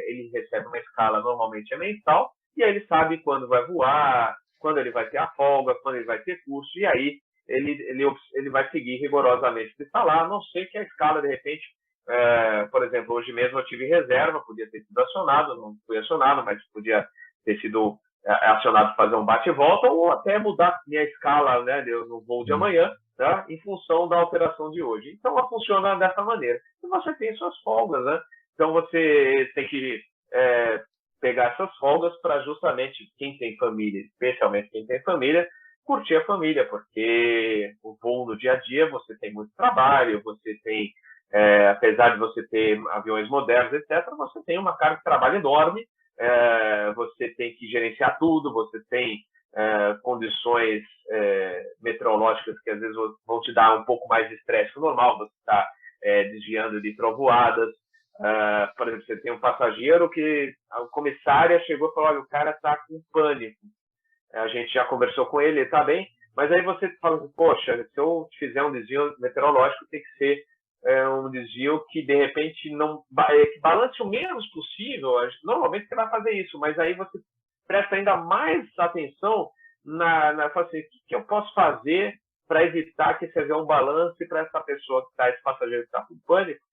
[SPEAKER 3] ele recebe uma escala, normalmente é mensal, e aí ele sabe quando vai voar, quando ele vai ter a folga, quando ele vai ter curso, e aí ele vai seguir rigorosamente o que está lá, a não ser que a escala, de repente, por exemplo, hoje mesmo eu tive reserva, podia ter sido acionado, não fui acionado, mas podia ter sido acionado para fazer um bate e volta, ou até mudar minha escala, né, no voo de amanhã, tá, em função da alteração de hoje. Então, ela funciona dessa maneira. E você tem suas folgas, né? Então, você tem que pegar essas folgas para justamente quem tem família, especialmente quem tem família, curtir a família, porque o voo no dia a dia você tem muito trabalho, você tem, apesar de você ter aviões modernos, etc., você tem uma carga de trabalho enorme, você tem que gerenciar tudo, você tem condições meteorológicas que às vezes vão te dar um pouco mais de estresse que o normal, você está desviando de trovoadas. Por exemplo, você tem um passageiro que a comissária chegou e falou, olha, o cara está com pânico. A gente já conversou com ele está bem, mas aí você fala, poxa, se eu fizer um desvio meteorológico, tem que ser um desvio que, de repente, que balance o menos possível. Normalmente você vai fazer isso, mas aí você presta ainda mais atenção fala assim, o que eu posso fazer para evitar que esse avião balance para essa pessoa que está, esse passageiro que está com pânico,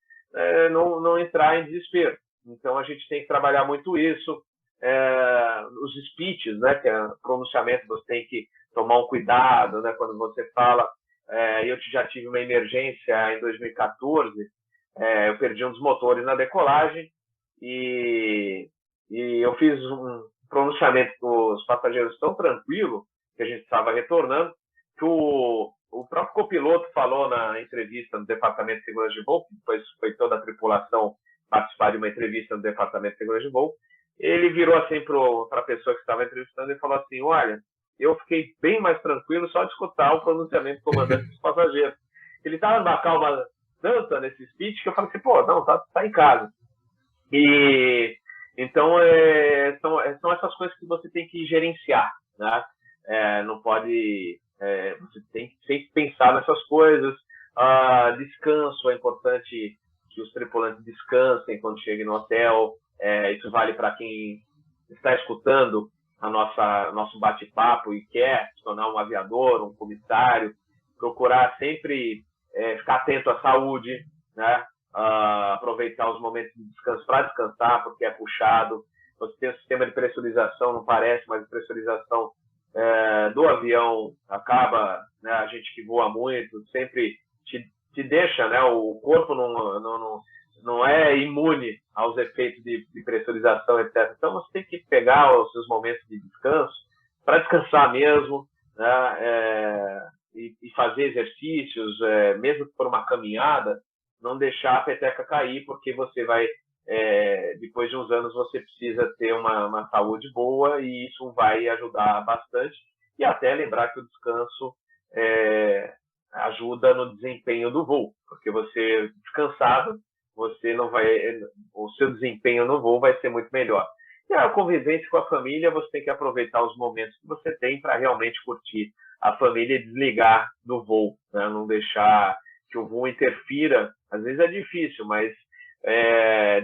[SPEAKER 3] não entrar em desespero. Então, a gente tem que trabalhar muito isso. os speeches, né, que é pronunciamento, você tem que tomar um cuidado, né, quando você fala. Eu já tive uma emergência em 2014, eu perdi um dos motores na decolagem e eu fiz um pronunciamento com os passageiros tão tranquilo que a gente estava retornando, que o próprio copiloto falou na entrevista no Departamento de Segurança de Voo, que depois foi toda a tripulação participar de uma entrevista no Departamento de Segurança de Voo. Ele virou assim para a pessoa que estava entrevistando e falou assim: olha, eu fiquei bem mais tranquilo só de escutar o pronunciamento do comandante dos passageiros. Ele estava numa calma tanta nesse speech que eu falei assim: pô, não, tá em casa. E então são essas coisas que você tem que gerenciar, né? Não pode, você tem que sempre pensar nessas coisas. Descanso, é importante que os tripulantes descansem quando cheguem no hotel. Isso vale para quem está escutando nosso bate-papo e quer se tornar um aviador, um comissário. Procurar sempre ficar atento à saúde, né? Aproveitar os momentos de descanso para descansar, porque é puxado. Você tem um sistema de pressurização, não parece, mas a pressurização do avião acaba, né? A gente que voa muito sempre te deixa, né? O corpo não é imune aos efeitos de pressurização, etc. Então você tem que pegar os seus momentos de descanso para descansar mesmo, né? E fazer exercícios, mesmo que for uma caminhada, não deixar a peteca cair, porque você vai, depois de uns anos, você precisa ter uma saúde boa e isso vai ajudar bastante. E até lembrar que o descanso ajuda no desempenho do voo, porque você descansado, o seu desempenho no voo vai ser muito melhor. E a convivência com a família, você tem que aproveitar os momentos que você tem para realmente curtir a família e desligar do voo, né? Não deixar que o voo interfira. Às vezes é difícil, mas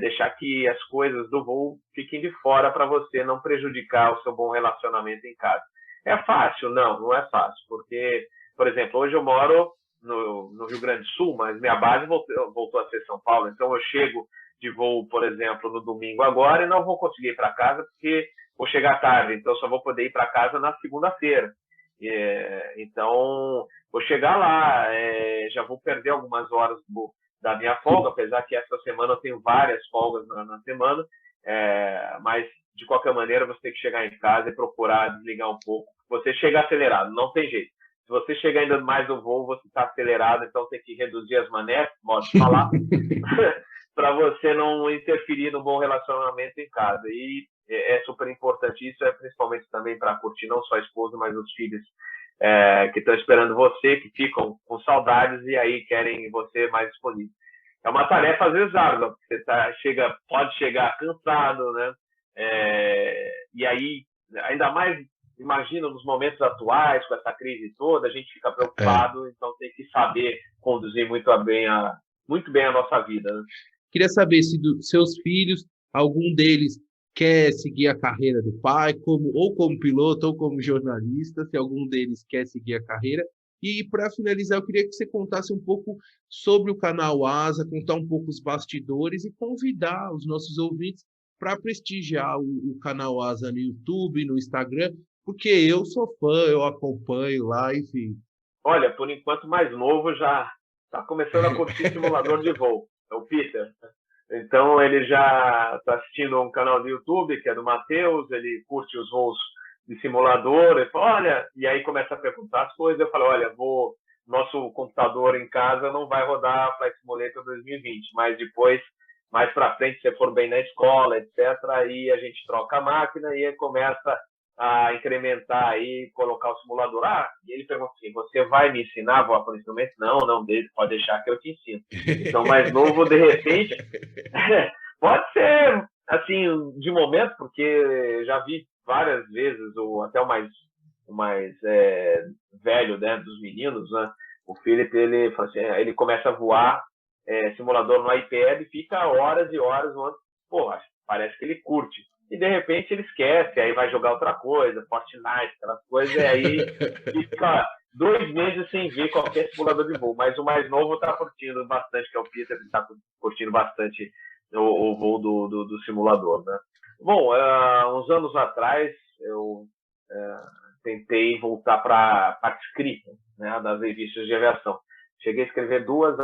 [SPEAKER 3] deixar que as coisas do voo fiquem de fora para você não prejudicar o seu bom relacionamento em casa. É fácil? Não é fácil, porque, por exemplo, hoje eu moro no Rio Grande do Sul, mas minha base voltou a ser São Paulo, então eu chego de voo, por exemplo, no domingo agora e não vou conseguir ir para casa porque vou chegar tarde, então só vou poder ir para casa na segunda-feira. Então, vou chegar lá, já vou perder algumas horas da minha folga, apesar que essa semana eu tenho várias folgas na semana, mas de qualquer maneira você tem que chegar em casa e procurar desligar um pouco. Você chega acelerado, não tem jeito. Se você chegar ainda mais no voo, você está acelerado, então tem que reduzir as manetes, modo de falar, para você não interferir no bom relacionamento em casa. E é super importante isso, principalmente também para curtir não só a esposa, mas os filhos que estão esperando você, que ficam com saudades e aí querem você mais disponível. É uma tarefa às vezes árdua, porque você pode chegar cansado, né? E aí, ainda mais, imagina nos momentos atuais, com essa crise toda, a gente fica preocupado, então tem que saber conduzir muito bem a nossa vida, né?
[SPEAKER 2] Queria saber se dos seus filhos, algum deles quer seguir a carreira do pai, ou como piloto, ou como jornalista, se algum deles quer seguir a carreira. E, para finalizar, eu queria que você contasse um pouco sobre o canal Asa, contar um pouco os bastidores e convidar os nossos ouvintes para prestigiar o canal Asa no YouTube, no Instagram, porque eu sou fã, eu acompanho lá, enfim.
[SPEAKER 3] Olha, por enquanto, mais novo já está começando a curtir simulador de voo. É o Peter. Então, ele já está assistindo um canal do YouTube, que é do Matheus, ele curte os voos de simulador, ele fala, olha, e aí começa a perguntar as coisas, eu falo, olha, nosso computador em casa não vai rodar a Flight Simulator 2020, mas depois, mais para frente, se você for bem na escola, etc., aí a gente troca a máquina e aí começa a incrementar aí, colocar o simulador. E ele pergunta assim, você vai me ensinar a voar por instrumento? Não, pode deixar que eu te ensino. Então, mais novo, de repente, pode ser, assim, de momento, porque já vi várias vezes, ou até o mais velho, né, dos meninos, né, o Felipe, ele, assim, ele começa a voar simulador no iPad, fica horas e horas, parece que ele curte. E, de repente, ele esquece, aí vai jogar outra coisa, Fortnite, aquelas coisas, e aí fica 2 meses sem ver qualquer simulador de voo. Mas o mais novo está curtindo bastante, que é o Peter, ele está curtindo bastante o voo do simulador, né? Bom, uns anos atrás eu tentei voltar para a parte escrita, né, das revistas de aviação. Cheguei a escrever 2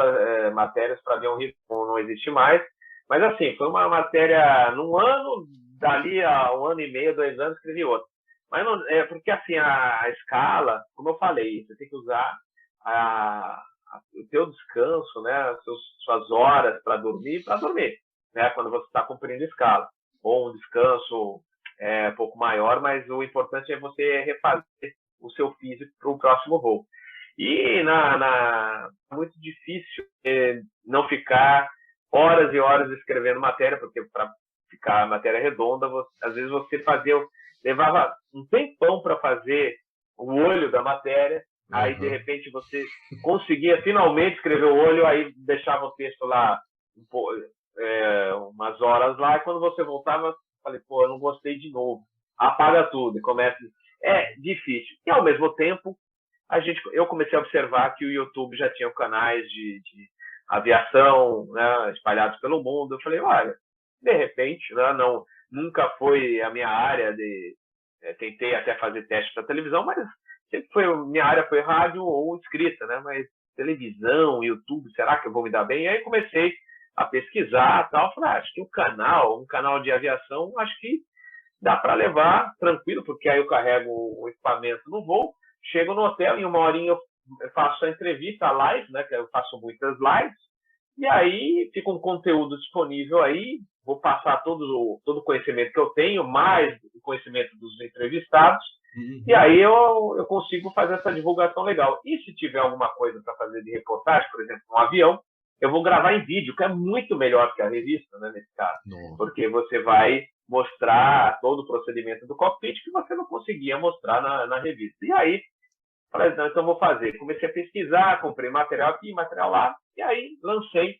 [SPEAKER 3] matérias para Avião Rico, não existe mais, mas assim, foi uma matéria num ano, dali a 1 ano e meio, 2 anos, escrevi outra. Mas não, porque assim, a escala, como eu falei, você tem que usar o teu descanso, né, suas horas para dormir, né, quando você está cumprindo escala. Ou um descanso um pouco maior, mas o importante é você refazer o seu físico para o próximo voo. E muito difícil não ficar horas e horas escrevendo matéria, porque para ficar a matéria redonda, às vezes você levava um tempão para fazer o olho da matéria, aí de repente você conseguia finalmente escrever o olho, aí deixava o texto lá umas horas lá, e quando você voltava, falei, pô, eu não gostei de novo. Apaga tudo e começa. É difícil. E ao mesmo tempo, eu comecei a observar que o YouTube já tinha canais de aviação, né, espalhados pelo mundo. Eu falei, olha, de repente, né, nunca foi a minha área tentei até fazer teste para televisão, mas sempre minha área foi rádio ou escrita, né? Mas televisão, YouTube, será que eu vou me dar bem? E aí comecei a pesquisar, tal, falei, acho que um canal de aviação, acho que dá para levar tranquilo, porque aí eu carrego o equipamento no voo, chego no hotel, em 1 horinha eu faço a entrevista, a live, né, que eu faço muitas lives, e aí fica um conteúdo disponível aí, vou passar todo o conhecimento que eu tenho, mais o conhecimento dos entrevistados, e aí eu consigo fazer essa divulgação legal. E se tiver alguma coisa para fazer de reportagem, por exemplo, um avião, eu vou gravar em vídeo, que é muito melhor que a revista, né, nesse caso. Porque você vai mostrar todo o procedimento do cockpit que você não conseguia mostrar na revista. E aí, falei, não, então vou fazer. Comecei a pesquisar, comprei material aqui, material lá, e aí lancei.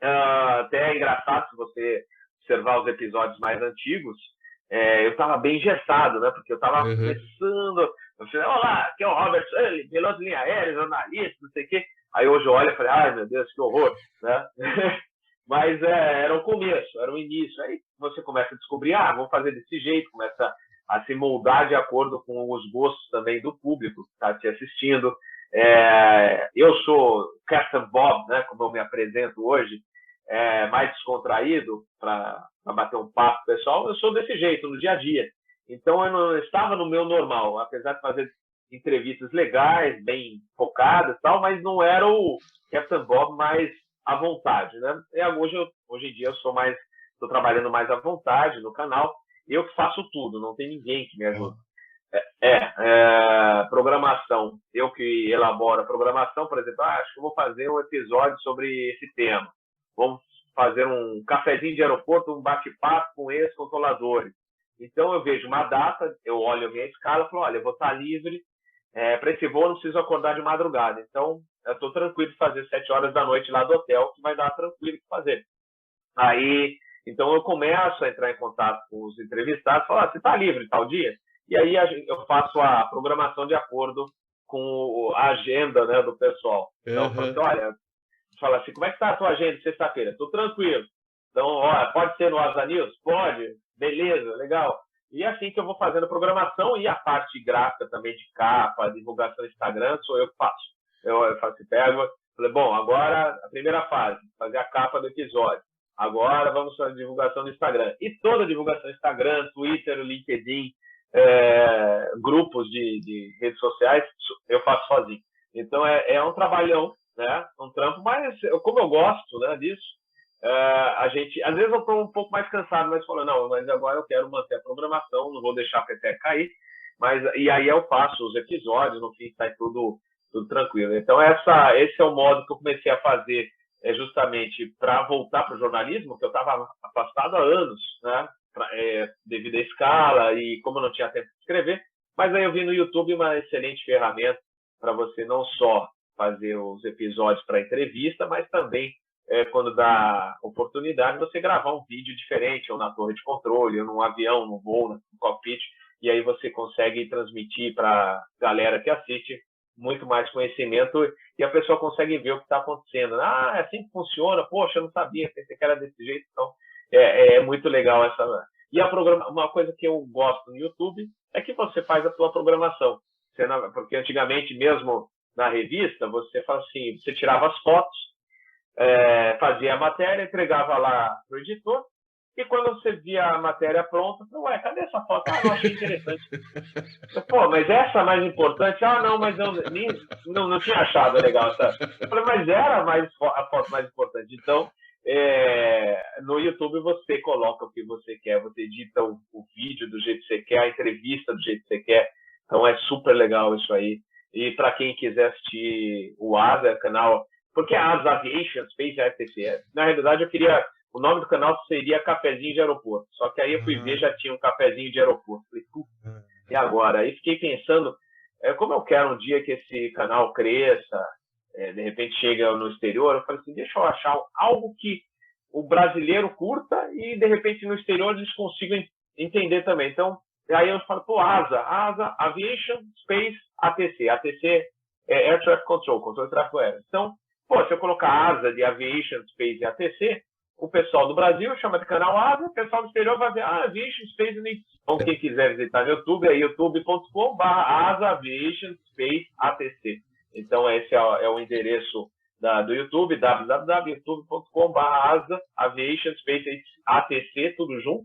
[SPEAKER 3] Até é engraçado se você observar os episódios mais antigos, eu estava bem engessado, né? Porque eu estava começando. Eu falei, olá, aqui é o Robert Sully, piloto de linha aérea, jornalista, não sei o quê. Aí hoje eu olho e falei, ai meu Deus, que horror, né? Mas era o começo, era o início. Aí você começa a descobrir, vou fazer desse jeito, começa a se moldar de acordo com os gostos também do público que está te assistindo. Eu sou Captain Bob, né? Como eu me apresento hoje, mais descontraído para bater um papo pessoal, eu sou desse jeito no dia a dia. Então eu não estava no meu normal, apesar de fazer entrevistas legais, bem focadas e tal, mas não era o Captain Bob mais à vontade, né? Hoje em dia eu estou trabalhando mais à vontade no canal, eu que faço tudo, não tem ninguém que me ajuda. Programação, eu que elaboro a programação, por exemplo, acho que eu vou fazer um episódio sobre esse tema. Vamos fazer um cafezinho de aeroporto, um bate-papo com esses controladores. Então eu vejo uma data, eu olho a minha escala e falo, olha, eu vou estar livre para esse voo, não preciso acordar de madrugada. Então eu estou tranquilo de fazer 7 horas da noite lá do hotel, que vai dar tranquilo de fazer. Aí, então eu começo a entrar em contato com os entrevistados, falo, você está livre tal dia? E aí eu faço a programação de acordo com a agenda, né, do pessoal. Então, eu falo assim, olha, fala assim, como é que está a tua agenda de sexta-feira? Estou tranquilo. Então, pode ser no Asa News? Pode. Beleza, legal. E é assim que eu vou fazendo a programação e a parte gráfica também de capa, divulgação no Instagram, sou eu que faço. Eu faço falei, bom, agora a primeira fase, fazer a capa do episódio. Agora vamos fazer a divulgação no Instagram. E toda a divulgação no Instagram, Twitter, LinkedIn, grupos de redes sociais, eu faço sozinho. Então é um trabalhão, né? Um trampo, mas como eu gosto, né, disso, às vezes eu estou um pouco mais cansado, mas falando, não, mas agora eu quero manter a programação, não vou deixar a peteca cair, e aí eu faço os episódios, no fim sai tudo tranquilo. Então esse é o modo que eu comecei a fazer, justamente para voltar para o jornalismo, que eu estava afastado há anos, né? Devido à escala e como eu não tinha tempo de escrever, mas aí eu vi no YouTube uma excelente ferramenta para você não só fazer os episódios para entrevista, mas também quando dá oportunidade você gravar um vídeo diferente, ou na torre de controle, ou num avião, num voo, no cockpit, e aí você consegue transmitir para a galera que assiste muito mais conhecimento e a pessoa consegue ver o que está acontecendo. É assim que funciona, poxa, eu não sabia, pensei que era desse jeito. Então é muito legal E uma coisa que eu gosto no YouTube é que você faz a sua programação. Porque antigamente, mesmo na revista, você fala assim, você tirava as fotos, fazia a matéria, entregava lá para o editor, e quando você via a matéria pronta, ué, cadê essa foto? Ah, não achei interessante. Pô, mas essa é mais importante? Ah, não, mas eu não tinha achado legal essa. Eu falei, mas era a foto mais importante. Então, no YouTube você coloca o que você quer, você edita o vídeo do jeito que você quer, a entrevista do jeito que você quer. Então é super legal isso aí. E para quem quiser assistir o ASA, canal, porque a ASA Aviation Space ATC, na realidade o nome do canal seria Cafezinho de Aeroporto. Só que aí eu fui ver, já tinha um cafezinho de aeroporto. Falei, e agora? Aí fiquei pensando, como eu quero um dia que esse canal cresça, de repente chega no exterior, eu falei assim, deixa eu achar algo que o brasileiro curta e de repente no exterior eles consigam entender também. Então, aí eu falo, pô, ASA, Aviation Space ATC. ATC é Air Traffic Control, controle de tráfego aéreo. Então, pô, se eu colocar ASA de Aviation Space ATC, o pessoal do Brasil chama de canal ASA, o pessoal do exterior vai ver Aviation Space ATC. Então, quem quiser visitar no YouTube é youtube.com/ASA Aviation Space ATC. Então, esse é o endereço do YouTube, www.youtube.com/ASA Aviation Space ATC, tudo junto.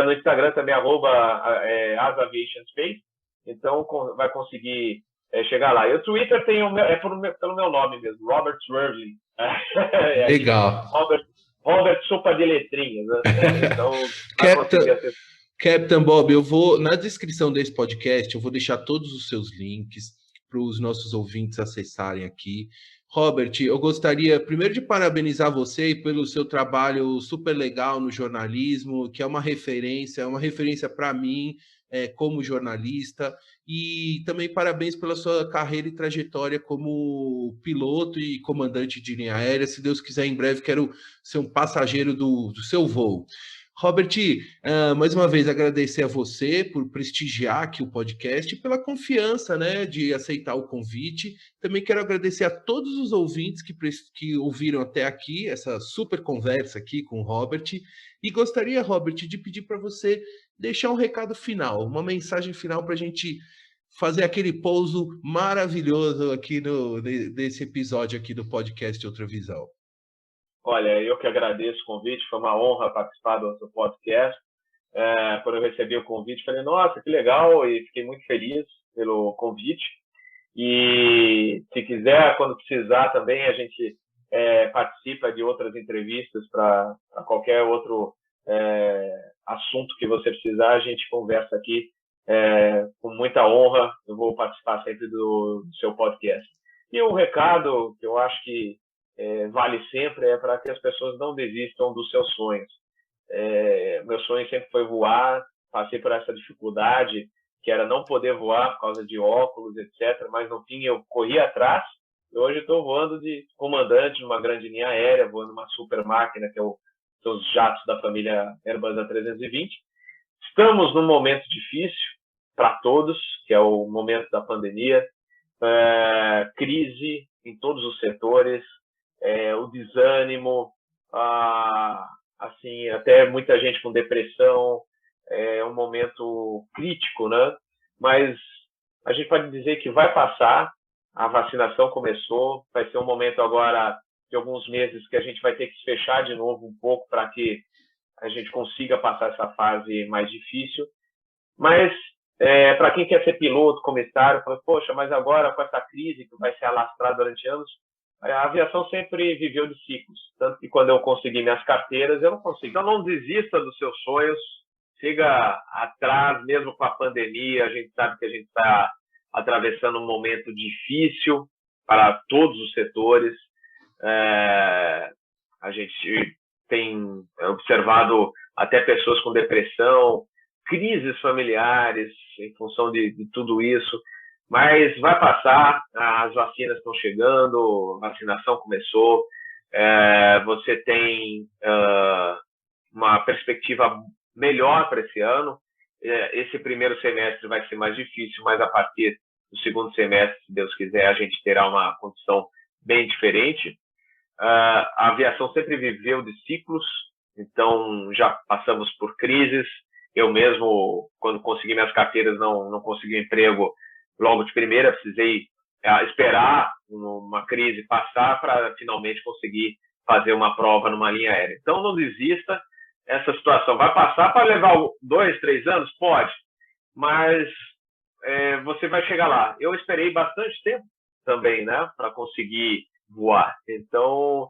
[SPEAKER 3] No Instagram também, @ASA Aviation Space. Então, vai conseguir chegar lá. E o Twitter pelo meu nome mesmo, Robert Swervely.
[SPEAKER 4] Legal.
[SPEAKER 3] Robert Sopa de Letrinhas. Né? Então,
[SPEAKER 4] Captain Bob, na descrição desse podcast, eu vou deixar todos os seus links para os nossos ouvintes acessarem aqui. Robert, eu gostaria primeiro de parabenizar você pelo seu trabalho super legal no jornalismo, que é uma referência para mim como jornalista, e também parabéns pela sua carreira e trajetória como piloto e comandante de linha aérea. Se Deus quiser, em breve quero ser um passageiro do seu voo. Robert, mais uma vez agradecer a você por prestigiar aqui o podcast e pela confiança, né, de aceitar o convite. Também quero agradecer a todos os ouvintes que ouviram até aqui essa super conversa aqui com o Robert. E gostaria, Robert, de pedir para você deixar um recado final, uma mensagem final para a gente fazer aquele pouso maravilhoso aqui desse episódio aqui do podcast Outra Visão.
[SPEAKER 3] Olha, eu que agradeço o convite, foi uma honra participar do seu podcast. Quando eu recebi o convite, falei, nossa, que legal, e fiquei muito feliz pelo convite. E se quiser, quando precisar também, a gente participa de outras entrevistas para qualquer outro assunto que você precisar, a gente conversa aqui com muita honra. Eu vou participar sempre do seu podcast. E o recado que eu acho que vale sempre para que as pessoas não desistam dos seus sonhos. Meu sonho sempre foi voar, passei por essa dificuldade, que era não poder voar por causa de óculos, etc. Mas, no fim, eu corri atrás. E hoje estou voando de comandante numa grande linha aérea, voando uma super máquina, que são os jatos da família Airbus A320. Estamos num momento difícil para todos, que é o momento da pandemia. Crise em todos os setores, o desânimo, assim, até muita gente com depressão, é um momento crítico, né? Mas a gente pode dizer que vai passar, a vacinação começou, vai ser um momento agora de alguns meses que a gente vai ter que se fechar de novo um pouco para que a gente consiga passar essa fase mais difícil. Mas para quem quer ser piloto, comissário, fala, poxa, mas agora com essa crise que vai se alastrar durante anos, a aviação sempre viveu de ciclos, tanto que quando eu consegui minhas carteiras, eu não consegui. Então, não desista dos seus sonhos, siga atrás, mesmo com a pandemia. A gente sabe que a gente está atravessando um momento difícil para todos os setores. A gente tem observado até pessoas com depressão, crises familiares em função de tudo isso. Mas vai passar, as vacinas estão chegando, a vacinação começou, você tem uma perspectiva melhor para esse ano. Esse primeiro semestre vai ser mais difícil, mas a partir do segundo semestre, se Deus quiser, a gente terá uma condição bem diferente. A aviação sempre viveu de ciclos, Então, já passamos por crises. Eu mesmo, quando consegui minhas carteiras, não consegui emprego logo de primeira. Precisei esperar uma crise passar para finalmente conseguir fazer uma prova numa linha aérea. Então, não desista. Essa situação vai passar. Para levar 2, 3 anos? Pode. Mas você vai chegar lá. Eu esperei bastante tempo também, né, para conseguir voar. Então,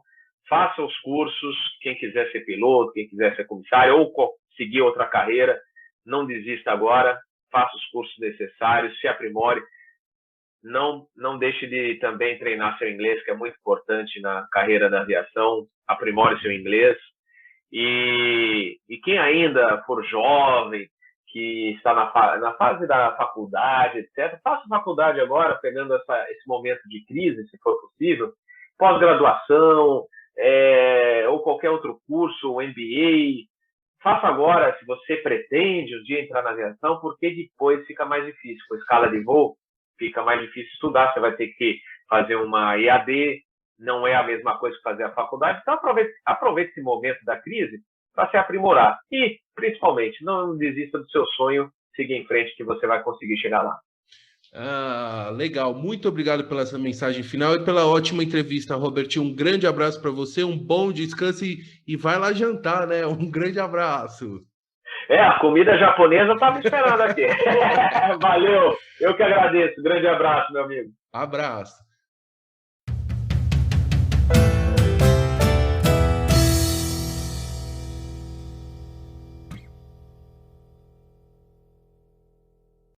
[SPEAKER 3] faça os cursos. Quem quiser ser piloto, quem quiser ser comissário ou seguir outra carreira, não desista agora. Faça os cursos necessários, se aprimore. Não deixe de também treinar seu inglês, que é muito importante na carreira da aviação. Aprimore seu inglês. E quem ainda for jovem, que está na fase da faculdade, etc., faça faculdade agora, pegando esse momento de crise, se for possível, pós-graduação, ou qualquer outro curso, o MBA. Faça agora, se você pretende um dia entrar na aviação, porque depois fica mais difícil. Com a escala de voo, fica mais difícil estudar, você vai ter que fazer uma EAD, não é a mesma coisa que fazer a faculdade. Então, aproveite esse momento da crise para se aprimorar. E, principalmente, não desista do seu sonho, siga em frente que você vai conseguir chegar lá.
[SPEAKER 4] Legal. Muito obrigado pela essa mensagem final e pela ótima entrevista, Robert. Um grande abraço para você, um bom descanso e vai lá jantar, né? Um grande abraço.
[SPEAKER 3] A comida japonesa tá me esperando aqui. Valeu, eu que agradeço. Grande abraço, meu amigo.
[SPEAKER 4] Abraço.